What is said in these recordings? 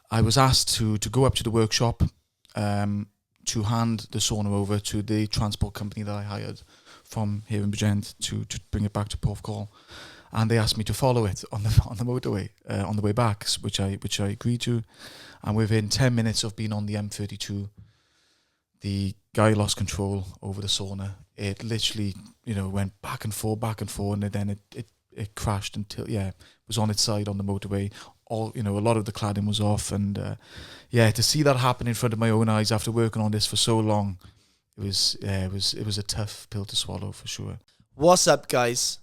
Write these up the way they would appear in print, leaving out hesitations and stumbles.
I was asked to go up to the workshop to hand the sauna over to the transport company that I hired from here in Bridgend to bring it back to Porthcawl. And they asked me to follow it on the motorway on the way back, which I agreed to. And within 10 minutes of being on the M32, the guy lost control over the sauna. It literally, went back and forth, and then it crashed until it was on its side on the motorway. All a lot of the cladding was off, and to see that happen in front of my own eyes after working on this for so long, it was a tough pill to swallow for sure. What's up, guys?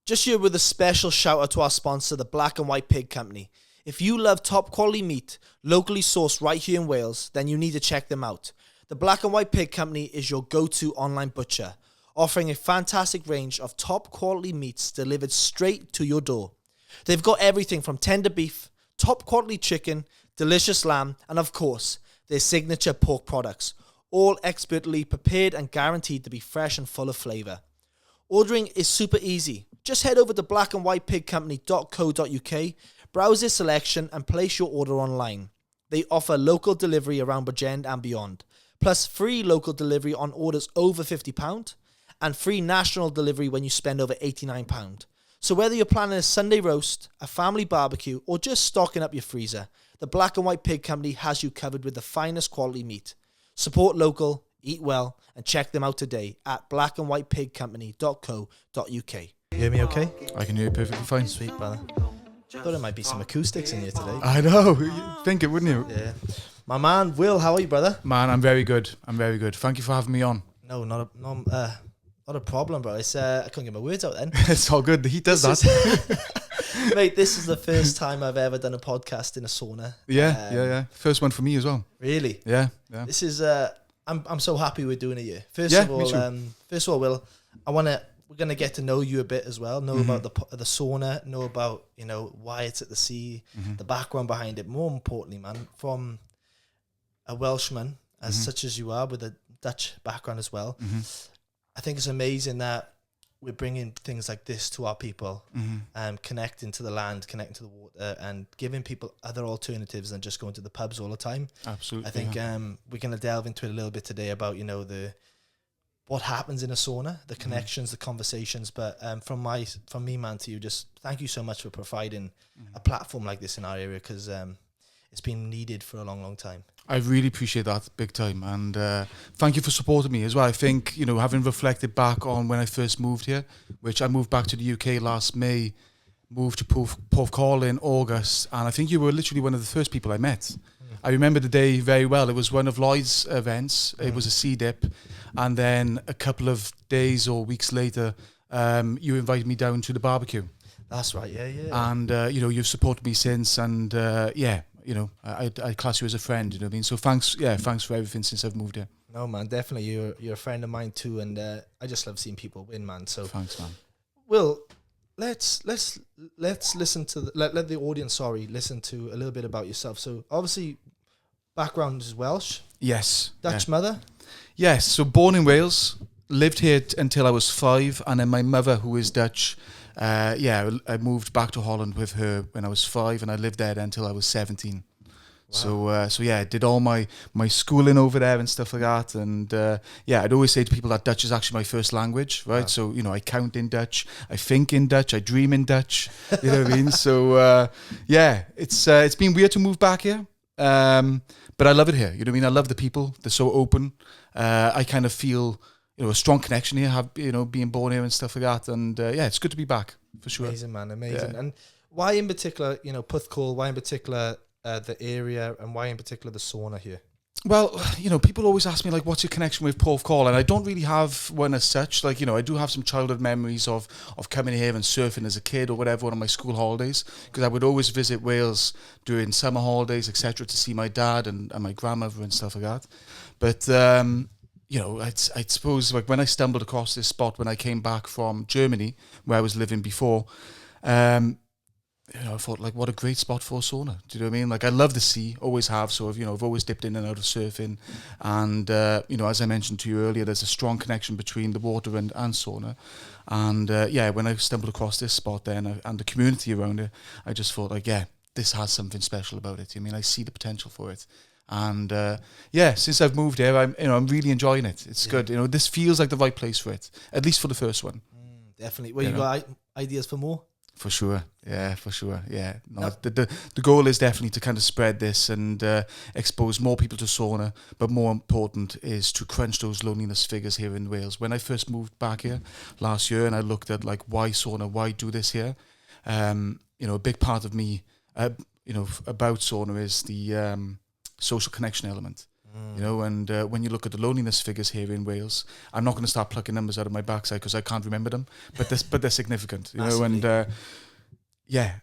Just here with a special shout out to our sponsor, the Black and White Pig Company. If you love top quality meat, locally sourced right here in Wales, then you need to check them out. The Black and White Pig Company is your go-to online butcher, offering a fantastic range of top quality meats delivered straight to your door. They've got everything from tender beef, top quality chicken, delicious lamb, and of course, their signature pork products, all expertly prepared and guaranteed to be fresh and full of flavour. Ordering is super easy. Just head over to blackandwhitepigcompany.co.uk, browse their selection and place your order online. They offer local delivery around Bridgend and beyond, plus free local delivery on orders over £50 and free national delivery when you spend over £89. So whether you're planning a Sunday roast, a family barbecue, or just stocking up your freezer, the Black and White Pig Company has you covered with the finest quality meat. Support local, eat well, and check them out today at blackandwhitepigcompany.co.uk. You hear me okay? I can hear you perfectly fine. Sweet, brother. Thought there might be some acoustics in here today. I know. You'd think it, wouldn't you? Yeah. My man, Will, how are you, brother? Man, I'm very good. Thank you for having me on. No, not a problem, bro. It's I couldn't get my words out then. It's all good. The heat does that. Mate, this is the first time I've ever done a podcast in a sauna. Yeah. First one for me as well. Really? Yeah. This is I'm so happy we're doing it here. Me too. Will, we're gonna get to know you a bit as well. Know about the sauna. Know about why it's at the sea, the background behind it. More importantly, man, from a Welshman such as you are with a Dutch background as well. I think it's amazing that we're bringing things like this to our people, connecting to the land, connecting to the water, and giving people other alternatives than just going to the pubs all the time. Absolutely. I think we're going to delve into it a little bit today about what happens in a sauna, the connections, the conversations. But from me, man, to you, just thank you so much for providing a platform like this in our area, because it's been needed for a long, long time. I really appreciate that big time, and thank you for supporting me as well. I think, having reflected back on when I first moved here, which I moved back to the UK last May, moved to Porthcawl in August, and I think you were literally one of the first people I met. I remember the day very well. It was one of Lloyd's events. It was a sea dip, and then a couple of days or weeks later, you invited me down to the barbecue. That's right, yeah. And, you've supported me since, and I class you as a friend, you know what I mean? So thanks for everything since I've moved here. No, man, definitely. You're a friend of mine too, and I just love seeing people win, man. So thanks, man. Will, let's listen to let the audience listen to a little bit about yourself. So obviously, background is Welsh. Yes. Dutch mother. Yes. So born in Wales, lived here until I was 5, and then my mother, who is Dutch. I moved back to Holland with her when I was 5, and I lived there until I was 17. Wow. So I did all my schooling over there and stuff like that. And I'd always say to people that Dutch is actually my first language, right? Wow. So I count in Dutch, I think in Dutch, I dream in Dutch. You know what I mean? So it's been weird to move back here, but I love it here. You know what I mean? I love the people; they're so open. I kind of feel a strong connection here, being born here and stuff like that. And it's good to be back for sure. Amazing, man, amazing. Yeah. And why in particular, Porthcawl? Why in particular the area, and why in particular the sauna here? Well, people always ask me like, what's your connection with Porthcawl? And I don't really have one as such. Like, I do have some childhood memories of coming here and surfing as a kid or whatever on my school holidays, because I would always visit Wales during summer holidays, etc., to see my dad and my grandmother and stuff like that. But I suppose like when I stumbled across this spot when I came back from Germany, where I was living before, I thought like, what a great spot for a sauna. Do you know what I mean? Like, I love the sea, always have. So I've always dipped in and out of surfing, and as I mentioned to you earlier, there's a strong connection between the water and sauna. And when I stumbled across this spot then and the community around it, I just thought like, this has something special about it. I mean, I see the potential for it. And since I've moved here, I'm really enjoying it. It's good. This feels like the right place for it, at least for the first one. Definitely. Well, you got ideas for more? For sure. Yeah, for sure. Yeah. No, the goal is definitely to kind of spread this and expose more people to sauna. But more important is to crunch those loneliness figures here in Wales. When I first moved back here last year and I looked at like why sauna, why do this here? A big part of me, about sauna is the social connection element. And when you look at the loneliness figures here in Wales, I'm not going to start plucking numbers out of my backside because I can't remember them, but they're significant, and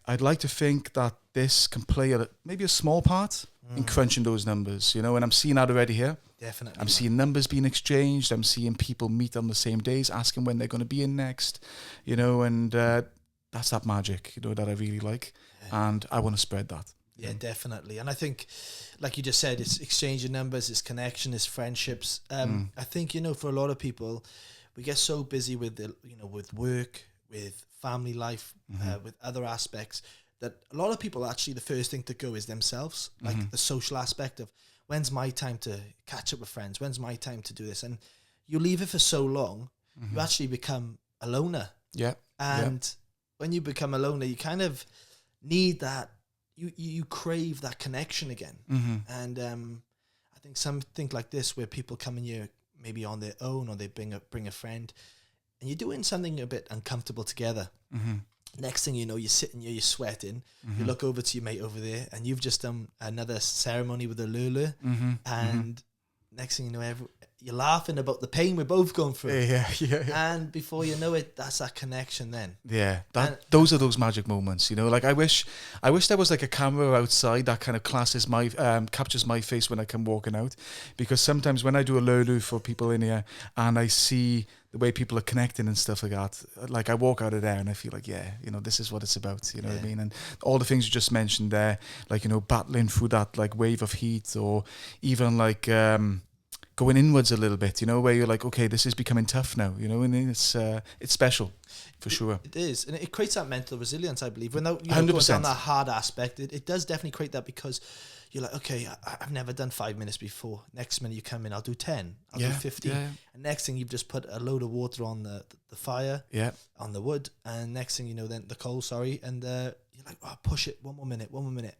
I'd like to think that this can play maybe a small part in crunching those numbers, and I'm seeing that already here. Definitely. I'm seeing numbers being exchanged. I'm seeing people meet on the same days, asking when they're going to be in next, and that's that magic, that I really like, and I want to spread that. Yeah, definitely. And I think, like you just said, it's exchanging numbers, it's connection, it's friendships. I think, for a lot of people, we get so busy with, with work, with family life, with other aspects, that a lot of people actually, the first thing to go is themselves, like the social aspect of when's my time to catch up with friends? When's my time to do this? And you leave it for so long, you actually become a loner. Yeah. And when you become a loner, you kind of need that. You crave that connection again. And I think something like this where people come in here maybe on their own or they bring a friend and you're doing something a bit uncomfortable together. Next thing you know, you're sitting here, you're sweating, you look over to your mate over there and you've just done another ceremony with the lulu and next thing you know, you're laughing about the pain we're both going through. Yeah. And before you know it, that's that connection then. Yeah, those are those magic moments, like I wish there was like a camera outside that kind of captures my face when I come walking out, because sometimes when I do a lulu for people in here and I see the way people are connecting and stuff like that, like I walk out of there and I feel like, this is what it's about, what I mean? And all the things you just mentioned there, like, battling through that like wave of heat, or even like going inwards a little bit, where you're like, okay, this is becoming tough now, and it's special for sure. It is, and it creates that mental resilience, I believe. When you 100%. Go down that hard aspect, it does definitely create that, because you're like, okay, I've never done 5 minutes before. Next minute you come in, I'll do 10, I'll do 15. Yeah. And next thing you've just put a load of water on the fire, on the wood, and next thing you know, then the coal, and you're like, oh, push it, one more minute.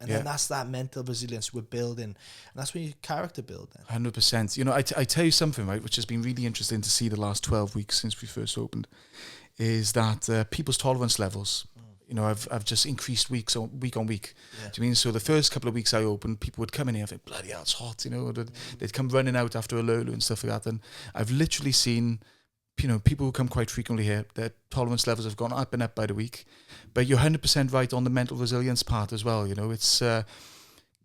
And then that's that mental resilience we're building. And that's when you character build then. 100%. I tell you something, right, which has been really interesting to see the last 12 weeks since we first opened, is that people's tolerance levels, I've just increased week on week. Do you mean? So the first couple of weeks I opened, people would come in here and think, bloody hell, it's hot, they'd come running out after a lulu and stuff like that. And I've literally seen, people who come quite frequently here, their tolerance levels have gone up and up by the week. But you're 100% right on the mental resilience part as well. It's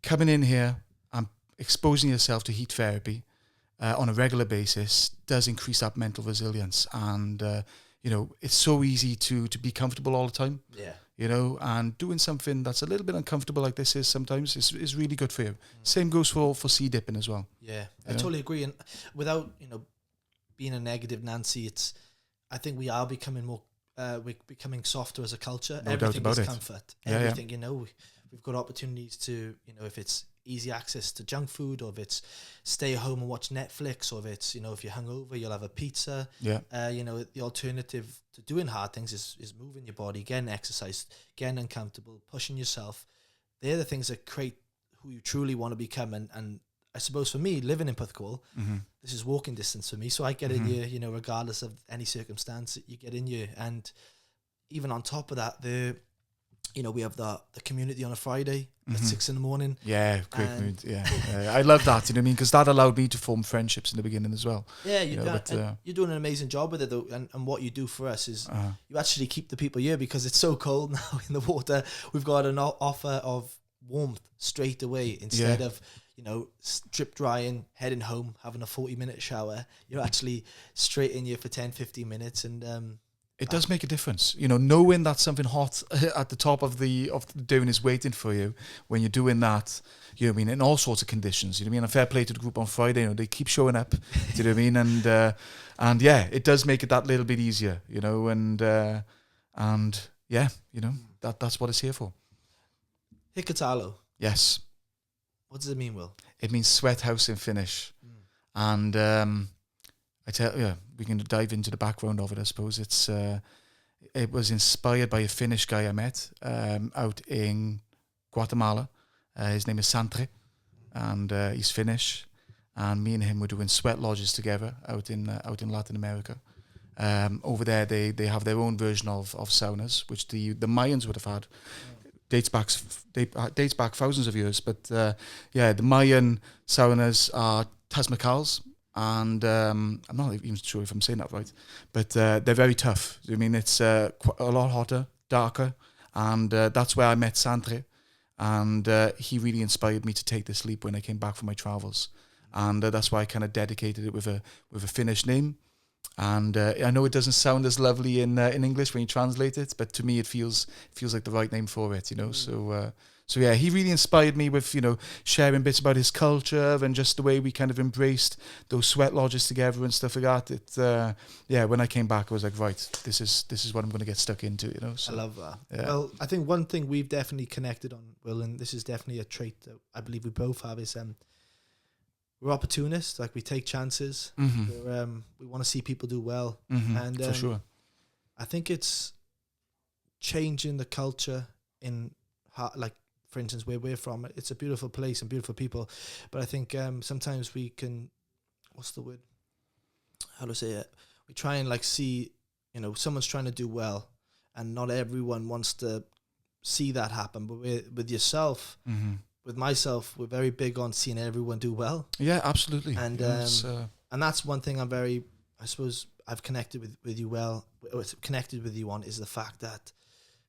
coming in here and exposing yourself to heat therapy on a regular basis does increase that mental resilience. And, it's so easy to be comfortable all the time. Yeah. And doing something that's a little bit uncomfortable like this is sometimes is really good for you. Same goes for sea dipping as well. Yeah, I totally agree. And without, being a negative Nancy, I think we are becoming more, we're becoming softer as a culture. No Everything doubt about is it. comfort. Everything, we've got opportunities to, if it's easy access to junk food, or if it's stay at home and watch Netflix, or if it's, if you're hungover, you'll have a pizza. Yeah. The alternative to doing hard things is moving your body, getting exercise, getting uncomfortable, pushing yourself. They're the things that create who you truly want to become. And I suppose for me, living in Porthcawl, this is walking distance for me. So I get in here, regardless of any circumstance, you get in here. And even on top of that, we have the community on a Friday at 6 a.m. Yeah, great mood. Yeah, I love that. You know what I mean? Because that allowed me to form friendships in the beginning as well. Yeah, you're doing an amazing job with it though. And what you do for us is you actually keep the people here, because it's so cold now in the water. We've got an offer of warmth straight away instead of strip drying, heading home, having a 40-minute shower. You're actually straight in here for 10-15 minutes, and it does make a difference, knowing that something hot at the top of the dune is waiting for you when you're doing that. You know what I mean? In all sorts of conditions. You know what I mean? A fair play to the group on Friday. They keep showing up. Do you know what I mean? And yeah, it does make it that little bit easier. And yeah, that's what it's here for. Hikitalo. Yes. What does it mean, Will? It means sweat house in Finnish. And I tell you, we can dive into the background of it, I suppose. It was inspired by a Finnish guy I met out in Guatemala. His name is Santre, and he's Finnish. And me and him were doing sweat lodges together out in Latin America. Over there, they have their own version of saunas, which the Mayans would have had. Dates back thousands of years. But the Mayan saunas are Tasmacals. And I'm not even sure if I'm saying that right, but they're very tough. I mean, it's a lot hotter, darker, and that's where I met Santre, and he really inspired me to take this leap when I came back from my travels, and that's why I kind of dedicated it with a Finnish name. And I know it doesn't sound as lovely in English when you translate it, but to me it feels like the right name for it, you know. So yeah, he really inspired me with, you know, sharing bits about his culture and just the way we kind of embraced those sweat lodges together and stuff like that. When I came back, I was like, right, this is what I'm going to get stuck into, you know. So, I love that. Yeah. Well, I think one thing we've definitely connected on, Will, and this is definitely a trait that I believe we both have, is we're opportunists. Like, we take chances. We want to see people do well. And for sure. I think it's changing the culture in like, for instance, where we're from. It's a beautiful place and beautiful people, but I think sometimes we can, what's the word? How do I say it? We try and like see, you know, someone's trying to do well, and not everyone wants to see that happen. But with yourself, with myself, we're very big on seeing everyone do well. Yeah, absolutely. And and that's one thing I suppose I've connected with you connected with you on, is the fact that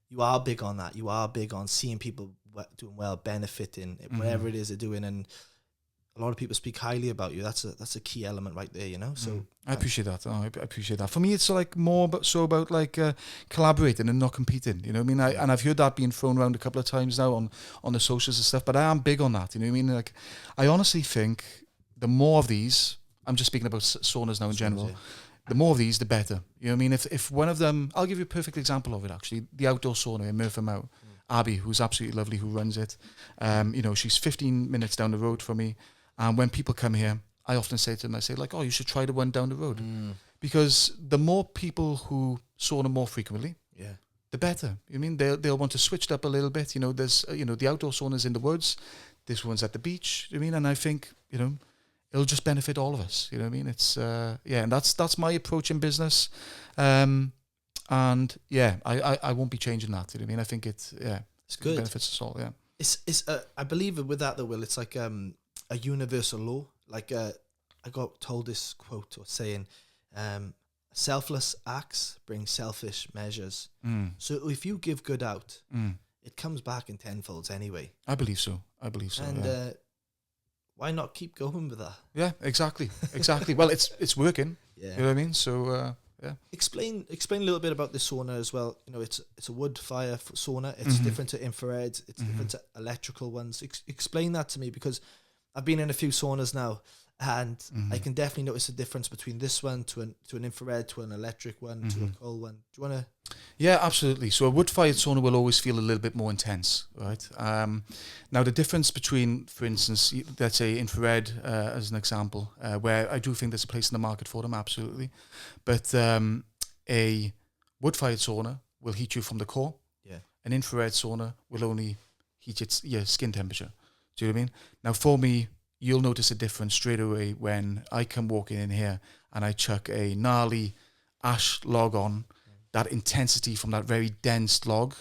you are big on that. You are big on seeing people doing well, benefiting, whatever it is they're doing. And a lot of people speak highly about you. That's a key element right there, you know. So I appreciate that. I appreciate that. For me, it's like more about like collaborating and not competing. You know what I mean? And I've heard that being thrown around a couple of times now on the socials and stuff. But I am big on that. You know what I mean? Like, I honestly think the more of these, I'm just speaking about saunas now in general. Yeah. The more of these, the better. You know what I mean? If one of them, I'll give you a perfect example of it actually. The outdoor sauna in Merthyr Abby, who's absolutely lovely, who runs it. You know, she's 15 minutes down the road from me. And when people come here, I often say to them, I say like, oh, you should try the one down the road. Because the more people who sauna more frequently, the better. I mean, they'll want to switch it up a little bit. You know, there's, you know, the outdoor saunas in the woods. This one's at the beach. I mean, and I think, you know, it'll just benefit all of us. You know what I mean? It's, and that's my approach in business. And yeah, I won't be changing that. You know what I mean? I think it's good. It benefits us all. Yeah. It's I believe with that though, Will, it's like a universal law. Like I got told this quote or saying, selfless acts bring selfish measures. So if you give good out, it comes back in tenfolds anyway. I believe so. And why not keep going with that? Yeah, exactly. Well, it's working. Yeah. You know what I mean? So yeah. Explain a little bit about the sauna as well. You know, it's a wood fire sauna. It's different to infrared. It's different to electrical ones. Explain that to me, because I've been in a few saunas now, and I can definitely notice a difference between this one to an infrared, to an electric one, to a coal one. Do you want to? Yeah, absolutely. So a wood-fired sauna will always feel a little bit more intense, right? Now the difference between, for instance, let's say infrared as an example, where I do think there's a place in the market for them, absolutely. But a wood-fired sauna will heat you from the core. Yeah. An infrared sauna will only heat your skin temperature. Do you know what I mean? Now for me, you'll notice a difference straight away when I come walking in here and I chuck a gnarly ash log on. That intensity from that very dense log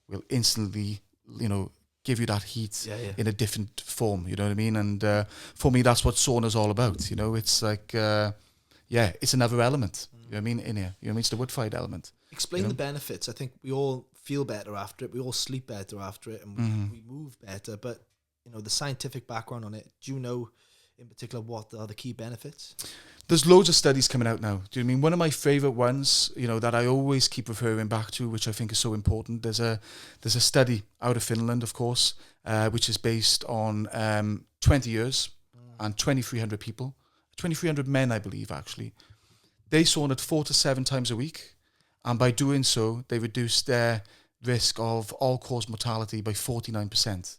will instantly, you know, give you that heat in a different form. You know what I mean? And for me, that's what sauna's all about. You know, it's like, it's another element. You know what I mean? In here, you know what I mean? It's the wood-fired element. Explain the benefits. I think we all feel better after it. We all sleep better after it, and we move better. But you know, the scientific background on it. Do you know, in particular, what are the key benefits? There's loads of studies coming out now. Do you know what I mean? One of my favorite ones, you know, that I always keep referring back to, which I think is so important. There's a study out of Finland, of course, which is based on 20 years and 2,300 people, 2,300 men, I believe, actually. They saunaed 4 to 7 times a week, and by doing so, they reduced their risk of all-cause mortality by 49%.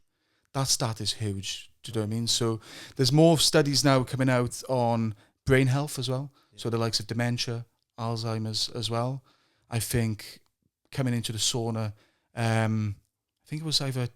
That stat is huge. Do you know what I mean? So there's more studies now coming out on brain health as well. Yeah. So the likes of dementia, Alzheimer's as well. I think coming into the sauna, I think it was either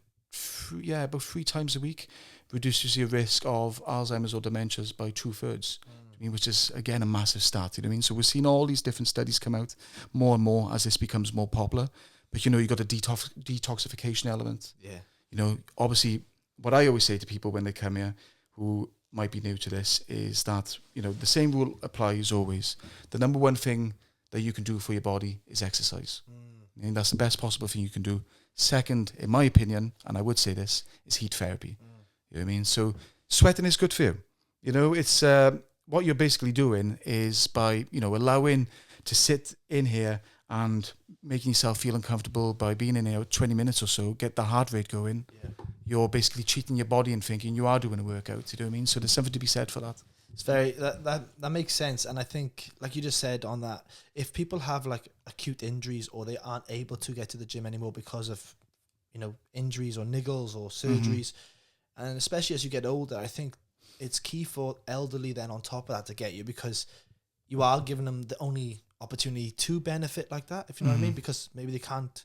about 3 times a week, reduces your risk of Alzheimer's or dementias by 2/3. I mean, which is again a massive stat. You know what I mean? So we're seeing all these different studies come out more and more as this becomes more popular. But you got a detoxification element. Yeah. Obviously, what I always say to people when they come here who might be new to this is that the same rule applies always. The number one thing that you can do for your body is exercise. I mean, that's the best possible thing you can do. Second, in my opinion, and I would say this, is heat therapy. You know what I mean? So sweating is good for you. It's what you're basically doing is by, allowing to sit in here and making yourself feel uncomfortable by being in here 20 minutes or so, get the heart rate going. Yeah. You're basically cheating your body and thinking you are doing a workout. You know what I mean? So there's something to be said for that. It's very, that makes sense. And I think, like you just said on that, if people have like acute injuries or they aren't able to get to the gym anymore because of, injuries or niggles or surgeries, and especially as you get older, I think it's key for elderly then on top of that to get you, because you are giving them the only opportunity to benefit like that, if you know what I mean, because maybe they can't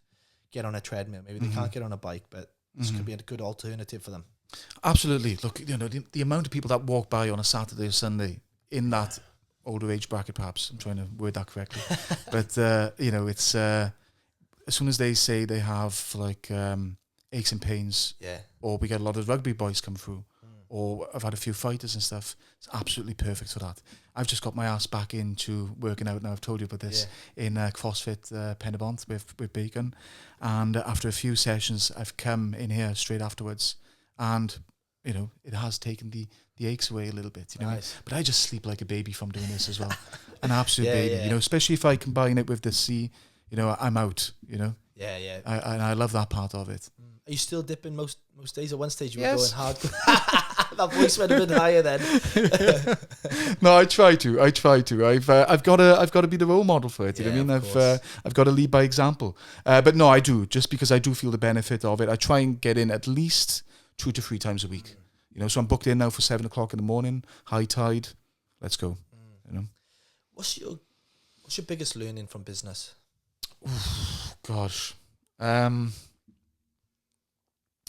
get on a treadmill, maybe they can't get on a bike, but this could be a good alternative for them. Absolutely. Look, the amount of people that walk by on a Saturday or Sunday in that older age bracket, perhaps, I'm trying to word that correctly, but, it's, as soon as they say they have like aches and pains, or we get a lot of rugby boys come through, or I've had a few fighters and stuff, it's absolutely perfect for that. I've just got my ass back into working out now. I've told you about this in CrossFit Penabont with Bacon, and after a few sessions I've come in here straight afterwards, and it has taken the aches away a little bit, Nice. But I just sleep like a baby from doing this as well. An absolute baby, especially if I combine it with the sea, I'm out, Yeah. I love that part of it. Are you still dipping most days? At one stage you were going hard. That voice went a bit higher then. No, I try to. I've got to be the role model for it. You know what I mean? I've got to lead by example. But no, I do, just because I do feel the benefit of it. I try and get in at least 2 to 3 times a week. So I'm booked in now for 7 o'clock in the morning, high tide. Let's go. What's your biggest learning from business? Gosh.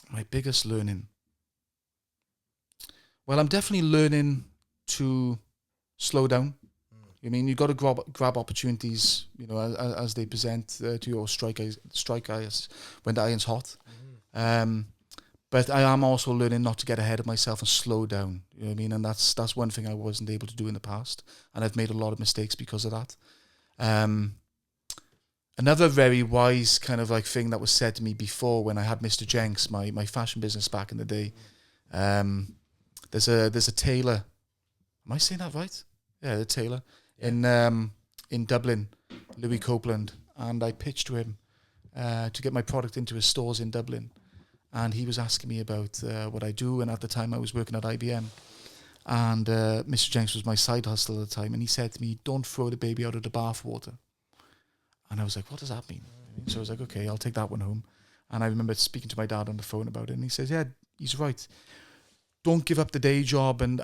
My biggest learning. Well, I'm definitely learning to slow down. I mean, you've got to grab opportunities, as they present to you, or strike eyes when the iron's hot. But I am also learning not to get ahead of myself and slow down. You know what I mean? And that's one thing I wasn't able to do in the past, and I've made a lot of mistakes because of that. Another very wise kind of like thing that was said to me before when I had Mr. Jenks, my fashion business back in the day. There's a tailor. Am I saying that right? Yeah, the tailor in Dublin, Louis Copeland, and I pitched to him to get my product into his stores in Dublin, and he was asking me about what I do, and at the time I was working at IBM, and Mr. Jenks was my side hustle at the time, and he said to me, "Don't throw the baby out of the bathwater." And I was like, what does that mean? So I was like, okay, I'll take that one home. And I remember speaking to my dad on the phone about it, and he says, yeah, he's right. Don't give up the day job and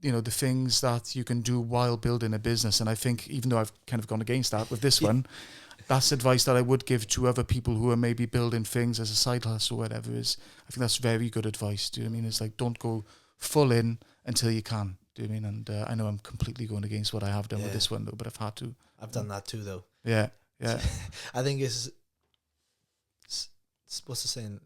the things that you can do while building a business. And I think, even though I've kind of gone against that with this one, that's advice that I would give to other people who are maybe building things as a side hustle or whatever. I think that's very good advice. Do you know what I mean? It's like, don't go full in until you can. Do you know what I mean? And I know I'm completely going against what I have done with this one, though, but I've had to. I've done that too, though. Yeah. I think it's what's the saying?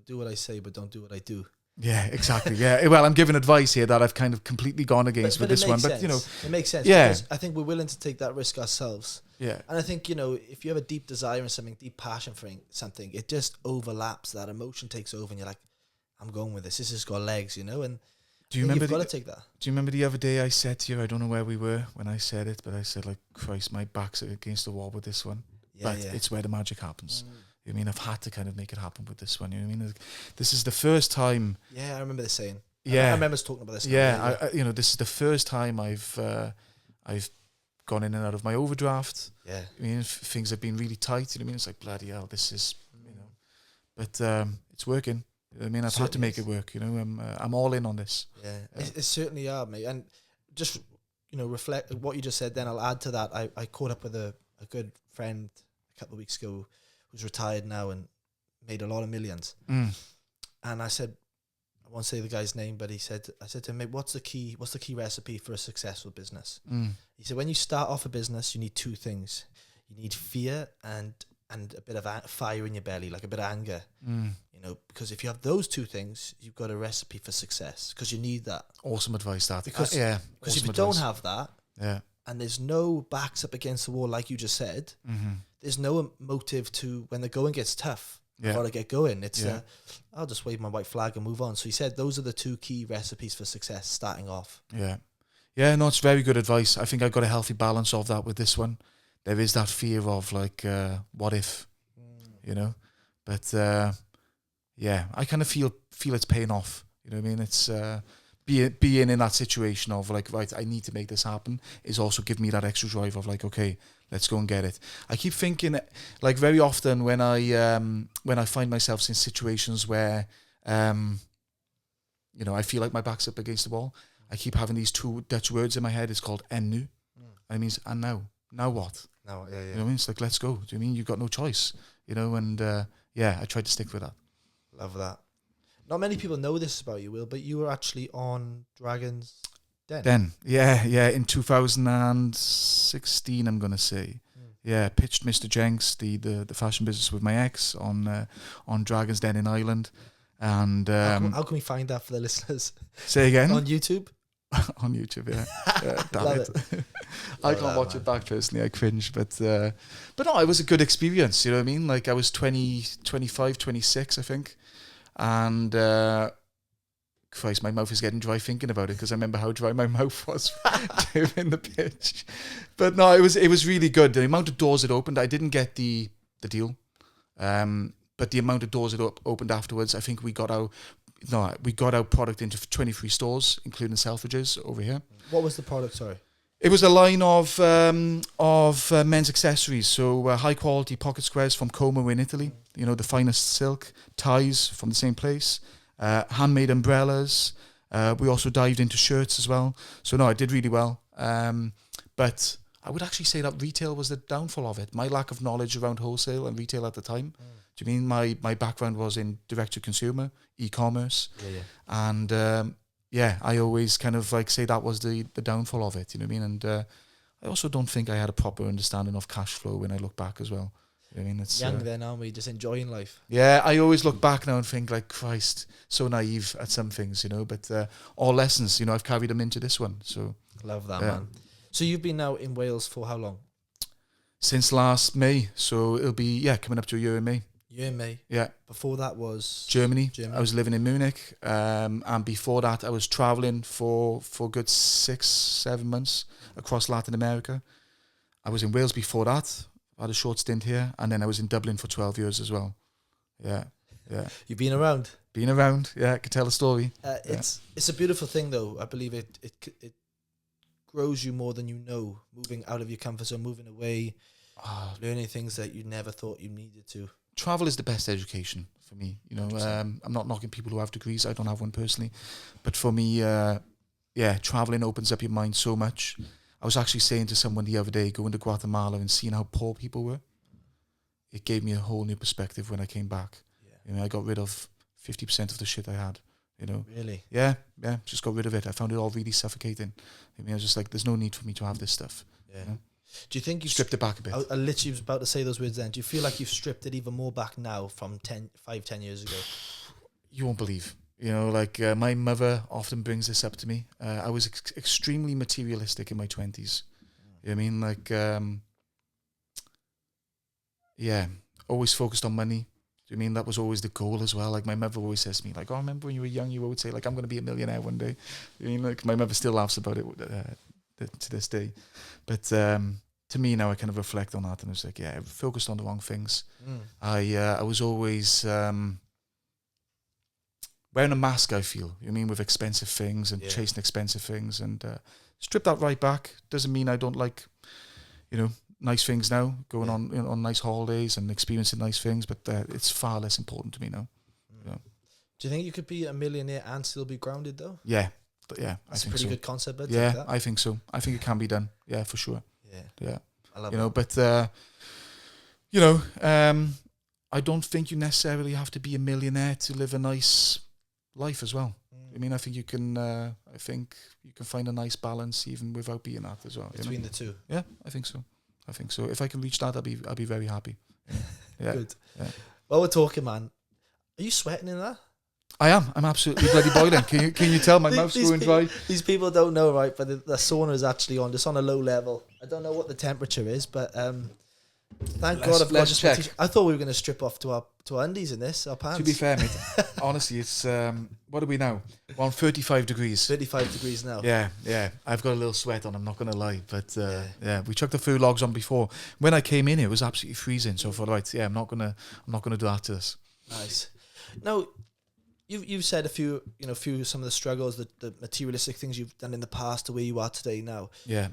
Do what I say, but don't do what I do. Yeah, exactly. Yeah. Well, I'm giving advice here that I've kind of completely gone against with this one, but it makes sense. Yeah. Because I think we're willing to take that risk ourselves. Yeah. And I think if you have a deep desire in something, deep passion for something, it just overlaps. That emotion takes over, and you're like, I'm going with this. This has got legs, And do you remember you've got to take that. Do you remember the other day I said to you, I don't know where we were when I said it, but I said, like, Christ, my back's against the wall with this one. It's where the magic happens. I mean, I've had to kind of make it happen with this one. You know what I mean? Like, this is the first time. Yeah, I remember this saying. Yeah, I remember us talking about this. Yeah, this is the first time I've gone in and out of my overdraft. Yeah, I mean, things have been really tight. You know what I mean? It's like, bloody hell, this is but it's working. I mean, I've had to make it work. You know, I'm all in on this. Yeah, it certainly are, mate. And just reflect what you just said. Then I'll add to that. I caught up with a good friend a couple of weeks ago who's retired now and made a lot of millions. And I said, I won't say the guy's name, but I said to him, mate, what's the key recipe for a successful business? He said, when you start off a business, you need two things. You need fear and a bit of fire in your belly, like a bit of anger. Because if you have those two things, you've got a recipe for success, because you need that. Awesome advice, that. Because if you don't have that, and there's no backs up against the wall, like you just said, there's no motive to, when the going gets tough, I've got to get going. It's I'll just wave my white flag and move on. So he said those are the two key recipes for success starting off. Yeah, no, it's very good advice. I think I got a healthy balance of that with this one. There is that fear of like, what if, but I kind of feel it's paying off. You know what I mean? It's being in that situation of like, right, I need to make this happen, is also give me that extra drive of like, okay, let's go and get it. I keep thinking, like, very often when I find myself in situations where, I feel like my back's up against the wall, I keep having these two Dutch words in my head. It's called en nu. And it means, and now what? No, yeah. You know what I mean? It's like, let's go. Do you mean you've got no choice? And I tried to stick with that. Love that. Not many people know this about you, Will, but you were actually on Dragon's Den. In 2016, I'm gonna say. Pitched Mr. Jenks, the fashion business, with my ex on Dragon's Den in Ireland. And how can we find that for the listeners? Say again? On YouTube? On YouTube, yeah. Damn it. I can't watch it back personally. I cringe, but no, it was a good experience. You know what I mean? Like, I was 25, 26, I think, and Christ, my mouth is getting dry thinking about it, because I remember how dry my mouth was during the pitch. But no, it was really good. The amount of doors it opened, I didn't get the deal, but the amount of doors it opened afterwards, I think we got our product into 23 stores, including Selfridges over here. What was the product? Sorry. It was a line of men's accessories, so high quality pocket squares from Como in Italy. The finest silk, ties from the same place, handmade umbrellas. We also dived into shirts as well. So no, I did really well. But I would actually say that retail was the downfall of it. My lack of knowledge around wholesale and retail at the time. Do you mean my background was in direct to consumer, e-commerce, and I always kind of like say that was the downfall of it. You know what I mean? And I also don't think I had a proper understanding of cash flow when I look back as well. You know what I mean? It's young then, aren't we? Just enjoying life. Yeah, I always look back now and think like, Christ, so naive at some things, but all lessons, I've carried them into this one. So love that, man. So you've been now in Wales for how long? Since last May. So it'll be coming up to a year in May. Year in May. Yeah. Before that was Germany. I was living in Munich, and before that I was traveling for a good 6-7 months across Latin America. I was in Wales before that. I had a short stint here, and then I was in Dublin for 12 years as well. Yeah. You've been around. Yeah, I could tell a story. It's a beautiful thing, though. I believe it grows you more than you know. Moving out of your comfort zone, moving away, learning things that you never thought you needed to. Travel is the best education for me. I'm not knocking people who have degrees. I don't have one personally, but for me, traveling opens up your mind so much. I was actually saying to someone the other day, going to Guatemala and seeing how poor people were, it gave me a whole new perspective when I came back. I got rid of 50% of the shit I had. Really? Yeah, just got rid of it. I found it all really suffocating. I was just like, there's no need for me to have this stuff. Do you think you stripped it back a bit? I literally was about to say those words then. Do you feel like you've stripped it even more back now from 10 years ago? You won't believe. My mother often brings this up to me. I was extremely materialistic in my 20s. You know what I mean? Always focused on money. Do you mean that was always the goal as well? Like, my mother always says to me, like, oh, I remember when you were young, you would say, like, I'm going to be a millionaire one day. You mean, like, my mother still laughs about it to this day. But to me now, I kind of reflect on that, and it's like, I focused on the wrong things. I was always wearing a mask, I feel. You mean, with expensive things and chasing expensive things, and strip that right back. Doesn't mean I don't like, nice things now, going on nice holidays and experiencing nice things, but it's far less important to me now. Yeah. Do you think you could be a millionaire and still be grounded though? Yeah, That's I think a pretty so. good concept. I think so. I think it can be done. Yeah, for sure. Yeah. I love it. But I don't think you necessarily have to be a millionaire to live a nice life as well. I mean, I think you can. I think you can find a nice balance even without being that as well. Between the two. Yeah, I think so. If I can reach that, I'll be very happy. Yeah. Good. Yeah. While we're talking, man, are you sweating in that? I am. I'm absolutely bloody boiling. Can you tell my mouth's going dry? These people don't know, right? But the sauna is actually on. Just on a low level. I don't know what the temperature is, but thank God I've got just check. I thought we were going to strip off to our undies in this, our pants. To be fair, mate, honestly, it's what are we now? We're on 35 degrees. 35 degrees now. Yeah. I've got a little sweat on. I'm not going to lie, but we chucked a few logs on before. When I came in, it was absolutely freezing. So I thought, right, I'm not gonna do that to us. Nice. Now, you've said some of the struggles, the materialistic things you've done in the past to where you are today now. Yeah.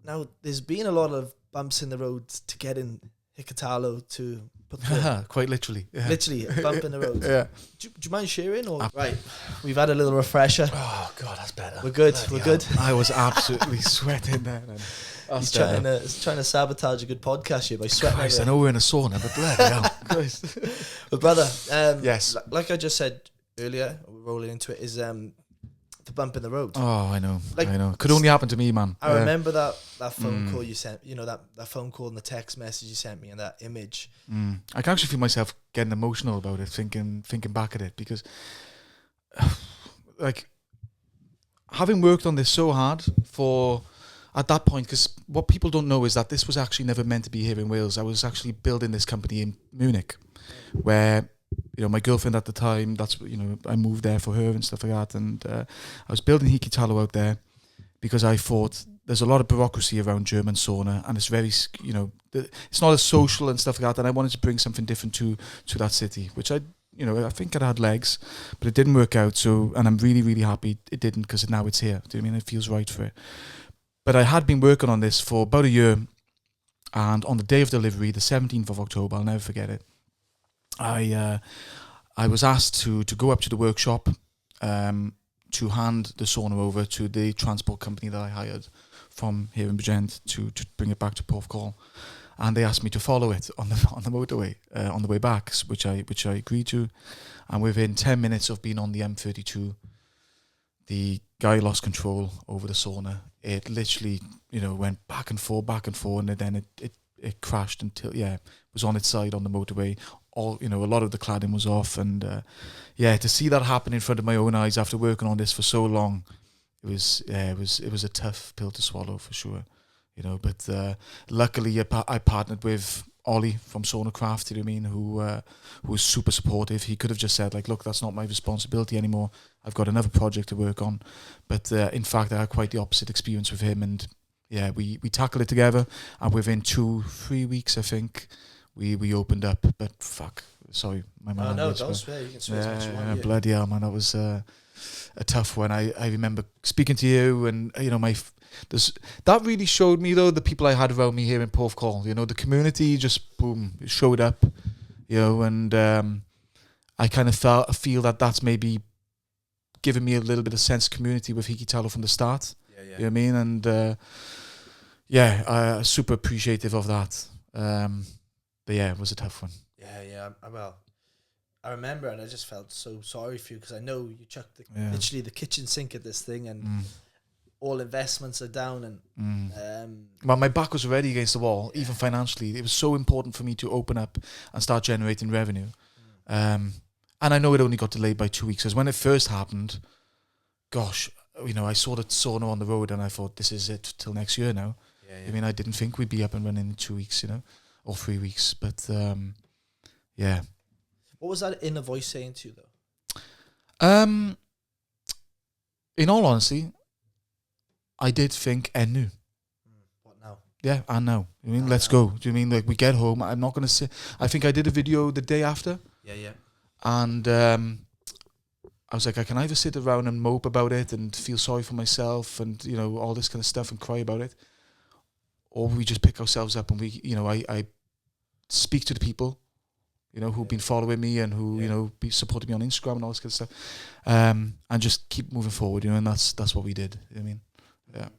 Now, there's been a lot of bumps in the road to get in Hikitalo to put quite literally. Yeah. Literally, a bump in the road. Yeah. Do you mind sharing? Right, we've had a little refresher. Oh, God, that's better. We're good. We're good. I was absolutely sweating there. He's trying to sabotage a good podcast here by sweating. Christ, I know we're in a sauna, but bloody hell. Christ. But brother, yes, like I just said earlier, we're rolling into it, is the bump in the road. Oh, I know. I know. It could only happen to me, man. I remember that phone call you sent, that phone call and the text message you sent me and that image. I can actually feel myself getting emotional about it, thinking back at it, because like having worked on this so hard at that point, because what people don't know is that this was actually never meant to be here in Wales. I was actually building this company in Munich, where my girlfriend at the time, I moved there for her and stuff like that, and I was building Hikitalo out there because I thought there's a lot of bureaucracy around German sauna, and it's very, it's not as social and stuff like that, and I wanted to bring something different to that city, which I think it had legs, but it didn't work out, and I'm really, really happy it didn't, because now it's here. Do you know what I mean? It feels right for it. But I had been working on this for about a year, and on the day of delivery, the 17th of October, I'll never forget it, I was asked to go up to the workshop to hand the sauna over to the transport company that I hired from here in Bridgend to bring it back to Porthcawl, and they asked me to follow it on the motorway on the way back, which I agreed to, and within 10 minutes of being on the M32, the guy lost control over the sauna. It literally, went back and forth, and then it crashed until, it was on its side on the motorway. A lot of the cladding was off, and to see that happen in front of my own eyes after working on this for so long, it was a tough pill to swallow for sure. But luckily I partnered with Ollie from Sauna Craft, who was super supportive. He could have just said, look, that's not my responsibility anymore. I've got another project to work on. But in fact, I had quite the opposite experience with him, and we tackled it together, and within 2-3 weeks, I think, we opened up. But fuck, sorry, my man. No, don't swear. You can swear as much as you want. Bloody hell, man, that was a tough one. I remember speaking to you, and that really showed me though the people I had around me here in Porthcawl. The community just showed up, and I kind of feel that's maybe given me a little bit of sense of community with Hikitalo from the start. Yeah. You know what I mean? And super appreciative of that. But it was a tough one. Yeah. Well, I remember, and I just felt so sorry for you, because I know you chucked literally the kitchen sink at this thing, and all investments are down, and well, my back was already against the wall, even financially. It was so important for me to open up and start generating revenue. And I know it only got delayed by 2 weeks, because when it first happened, gosh, I saw the sauna on the road, and I thought, this is it till next year now. I mean, I didn't think we'd be up and running in 2 weeks, or 3 weeks, but What was that inner voice saying to you, though? In all honesty, I did think, and new. What now? Yeah, and now. I mean, let's go. Do you mean, we get home, I'm not going to say, I think I did a video the day after. Yeah. And I was like, I can either sit around and mope about it and feel sorry for myself and, all this kind of stuff and cry about it, or we just pick ourselves up and we, I speak to the people, who've been following me and who, be supporting me on Instagram and all this kind of stuff, and just keep moving forward, and that's what we did. I mean, yeah.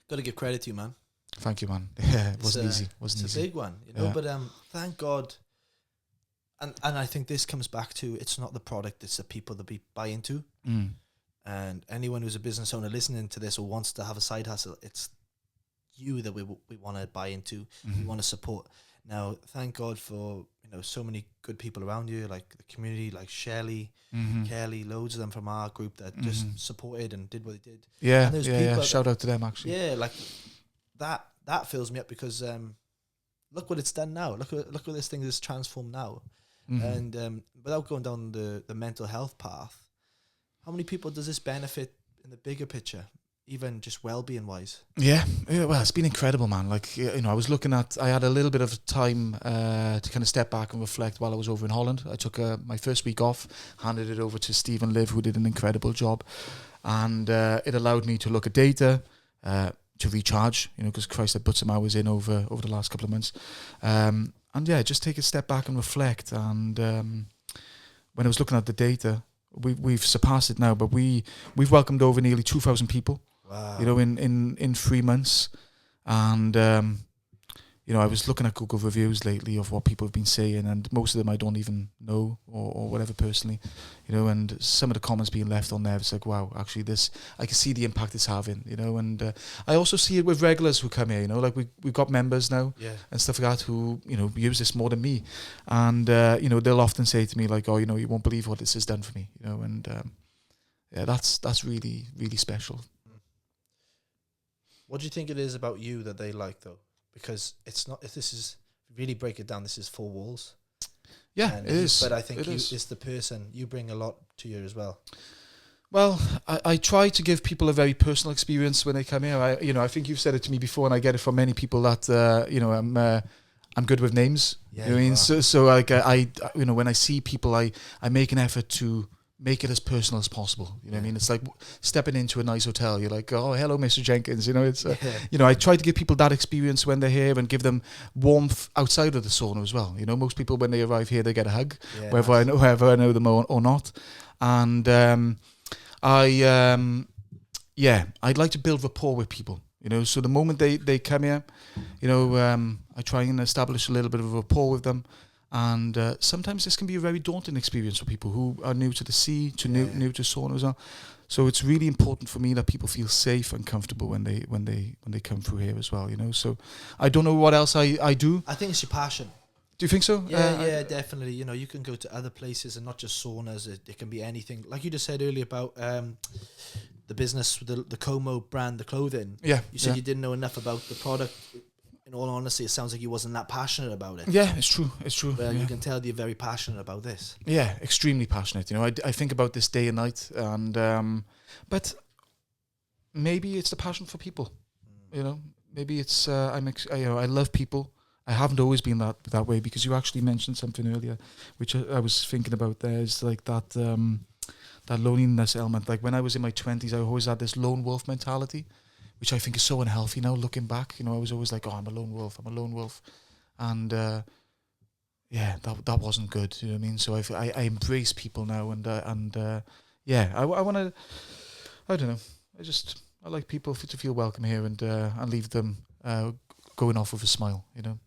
Got to give credit to you, man. Thank you, man. Yeah, it wasn't easy. It's a big one, but thank God. And I think this comes back to, it's not the product, it's the people that we buy into. And anyone who's a business owner listening to this or wants to have a side hustle, it's you that we want to buy into, we want to support. Now, thank God for, so many good people around you, like the community, like Shelley, Kelly, loads of them from our group that just supported and did what they did. Yeah, and yeah. Shout out to them, actually. Yeah, like that fills me up because look what it's done now. Look what this thing is transformed now. And without going down the mental health path, how many people does this benefit in the bigger picture, even just well-being wise? Yeah, well, it's been incredible, man. Like, I was looking at, I had a little bit of time to kind of step back and reflect while I was over in Holland. I took my first week off, handed it over to Steve and Liv, who did an incredible job. And it allowed me to look at data, to recharge, because Christ, I put some hours in over the last couple of months. And yeah, just take a step back and reflect. And when I was looking at the data, we've surpassed it now, but we've welcomed over nearly 2,000 people. Wow. In 3 months. And I was looking at Google reviews lately of what people have been saying, and most of them I don't even know or whatever personally, and some of the comments being left on there, it's like, wow, actually I can see the impact it's having, and I also see it with regulars who come here, like we've got members now and stuff like that who, use this more than me, and, they'll often say to me like, oh, you won't believe what this has done for me, and that's really, really special. What do you think it is about you that they like, though? Because it's not, if this is, really break it down, this is 4 walls. Yeah, it is. But I think it's the person, you bring a lot to you as well. Well, I try to give people a very personal experience when they come here. I think you've said it to me before, and I get it from many people that, I'm good with names. Yeah, you know what I mean? So like, I when I see people, I make an effort to make it as personal as possible. You know what I mean? It's like stepping into a nice hotel. You're like, oh, hello, Mr. Jenkins. It's, I try to give people that experience when they're here and give them warmth outside of the sauna as well. Most people, when they arrive here, they get a hug, whether I know them or not. And I'd like to build rapport with people. So the moment they come here, I try and establish a little bit of a rapport with them. And sometimes this can be a very daunting experience for people who are new to the sea, new to sauna as well. So it's really important for me that people feel safe and comfortable when they come through here as well. So I don't know what else I do. I think it's your passion. Do you think so? Yeah, definitely. You can go to other places and not just saunas. It can be anything. Like you just said earlier about the business, the Como brand, the clothing. Yeah. You said you didn't know enough about the product. In all honesty, it sounds like you wasn't that passionate about it. Yeah, it's true. But you can tell that you're very passionate about this. Yeah, extremely passionate. I think about this day and night, and but maybe it's the passion for people. Maybe it's I love people. I haven't always been that way, because you actually mentioned something earlier, which I was thinking about. There is like that that loneliness element. Like when I was in my 20s, I always had this lone wolf mentality, which I think is so unhealthy now looking back. I was always like, oh, I'm a lone wolf. And that wasn't good. You know what I mean? So I embrace people now, and I want to, I don't know. I like people to feel welcome here and leave them going off with a smile,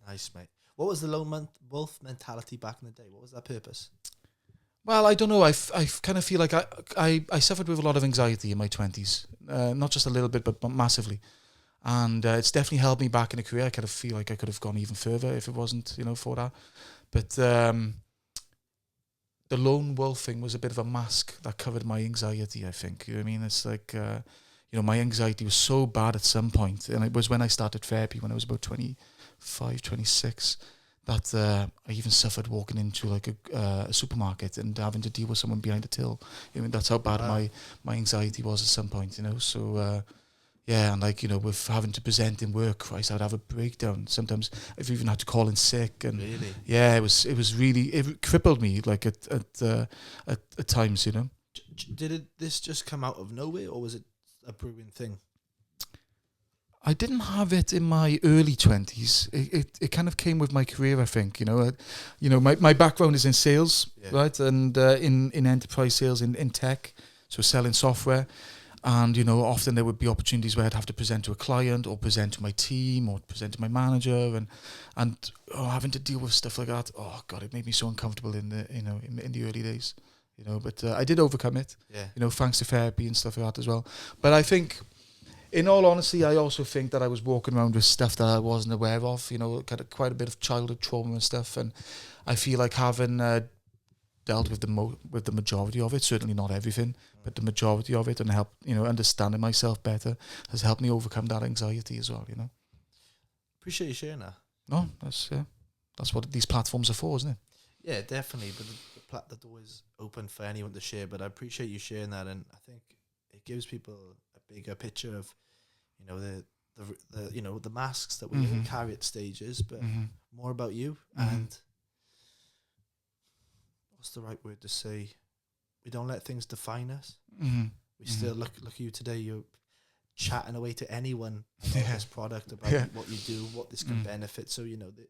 Nice, mate. What was the lone wolf mentality back in the day? What was that purpose? Well, I don't know. I kind of feel like I suffered with a lot of anxiety in my 20s. Not just a little bit, but massively. And it's definitely held me back in a career. I kind of feel like I could have gone even further if it wasn't, for that. But the lone wolf thing was a bit of a mask that covered my anxiety, I think. You know what I mean? It's like, my anxiety was so bad at some point. And it was when I started therapy, when I was about 25, 26, that I even suffered walking into like a supermarket and having to deal with someone behind the till. That's how bad my anxiety was at some point, So, and like, with having to present in work, Christ, I'd have a breakdown. Sometimes I've even had to call in sick. And really? Yeah, it was really, it crippled me like at times, Did this just come out of nowhere, or was it a brewing thing? I didn't have it in my early 20s. It kind of came with my career, I think. My background is in sales, right? And in enterprise sales, in tech, so selling software. And, often there would be opportunities where I'd have to present to a client or present to my team or present to my manager and having to deal with stuff like that. Oh, God, it made me so uncomfortable in the early days, but I did overcome it, thanks to therapy and stuff like that as well. But I think, in all honesty, I also think that I was walking around with stuff that I wasn't aware of, quite a bit of childhood trauma and stuff. And I feel like having dealt with the majority of it, certainly not everything, but the majority of it, and help, understanding myself better has helped me overcome that anxiety as well, Appreciate you sharing that. No, that's what these platforms are for, isn't it? Yeah, definitely. But the door is open for anyone to share. But I appreciate you sharing that, and I think it gives people a bigger picture of, the masks that we all carry at stages, but more about you and what's the right word to say? We don't let things define us. We still look at you today. You're chatting away to anyone about this product, about what you do, what this can benefit. So maybe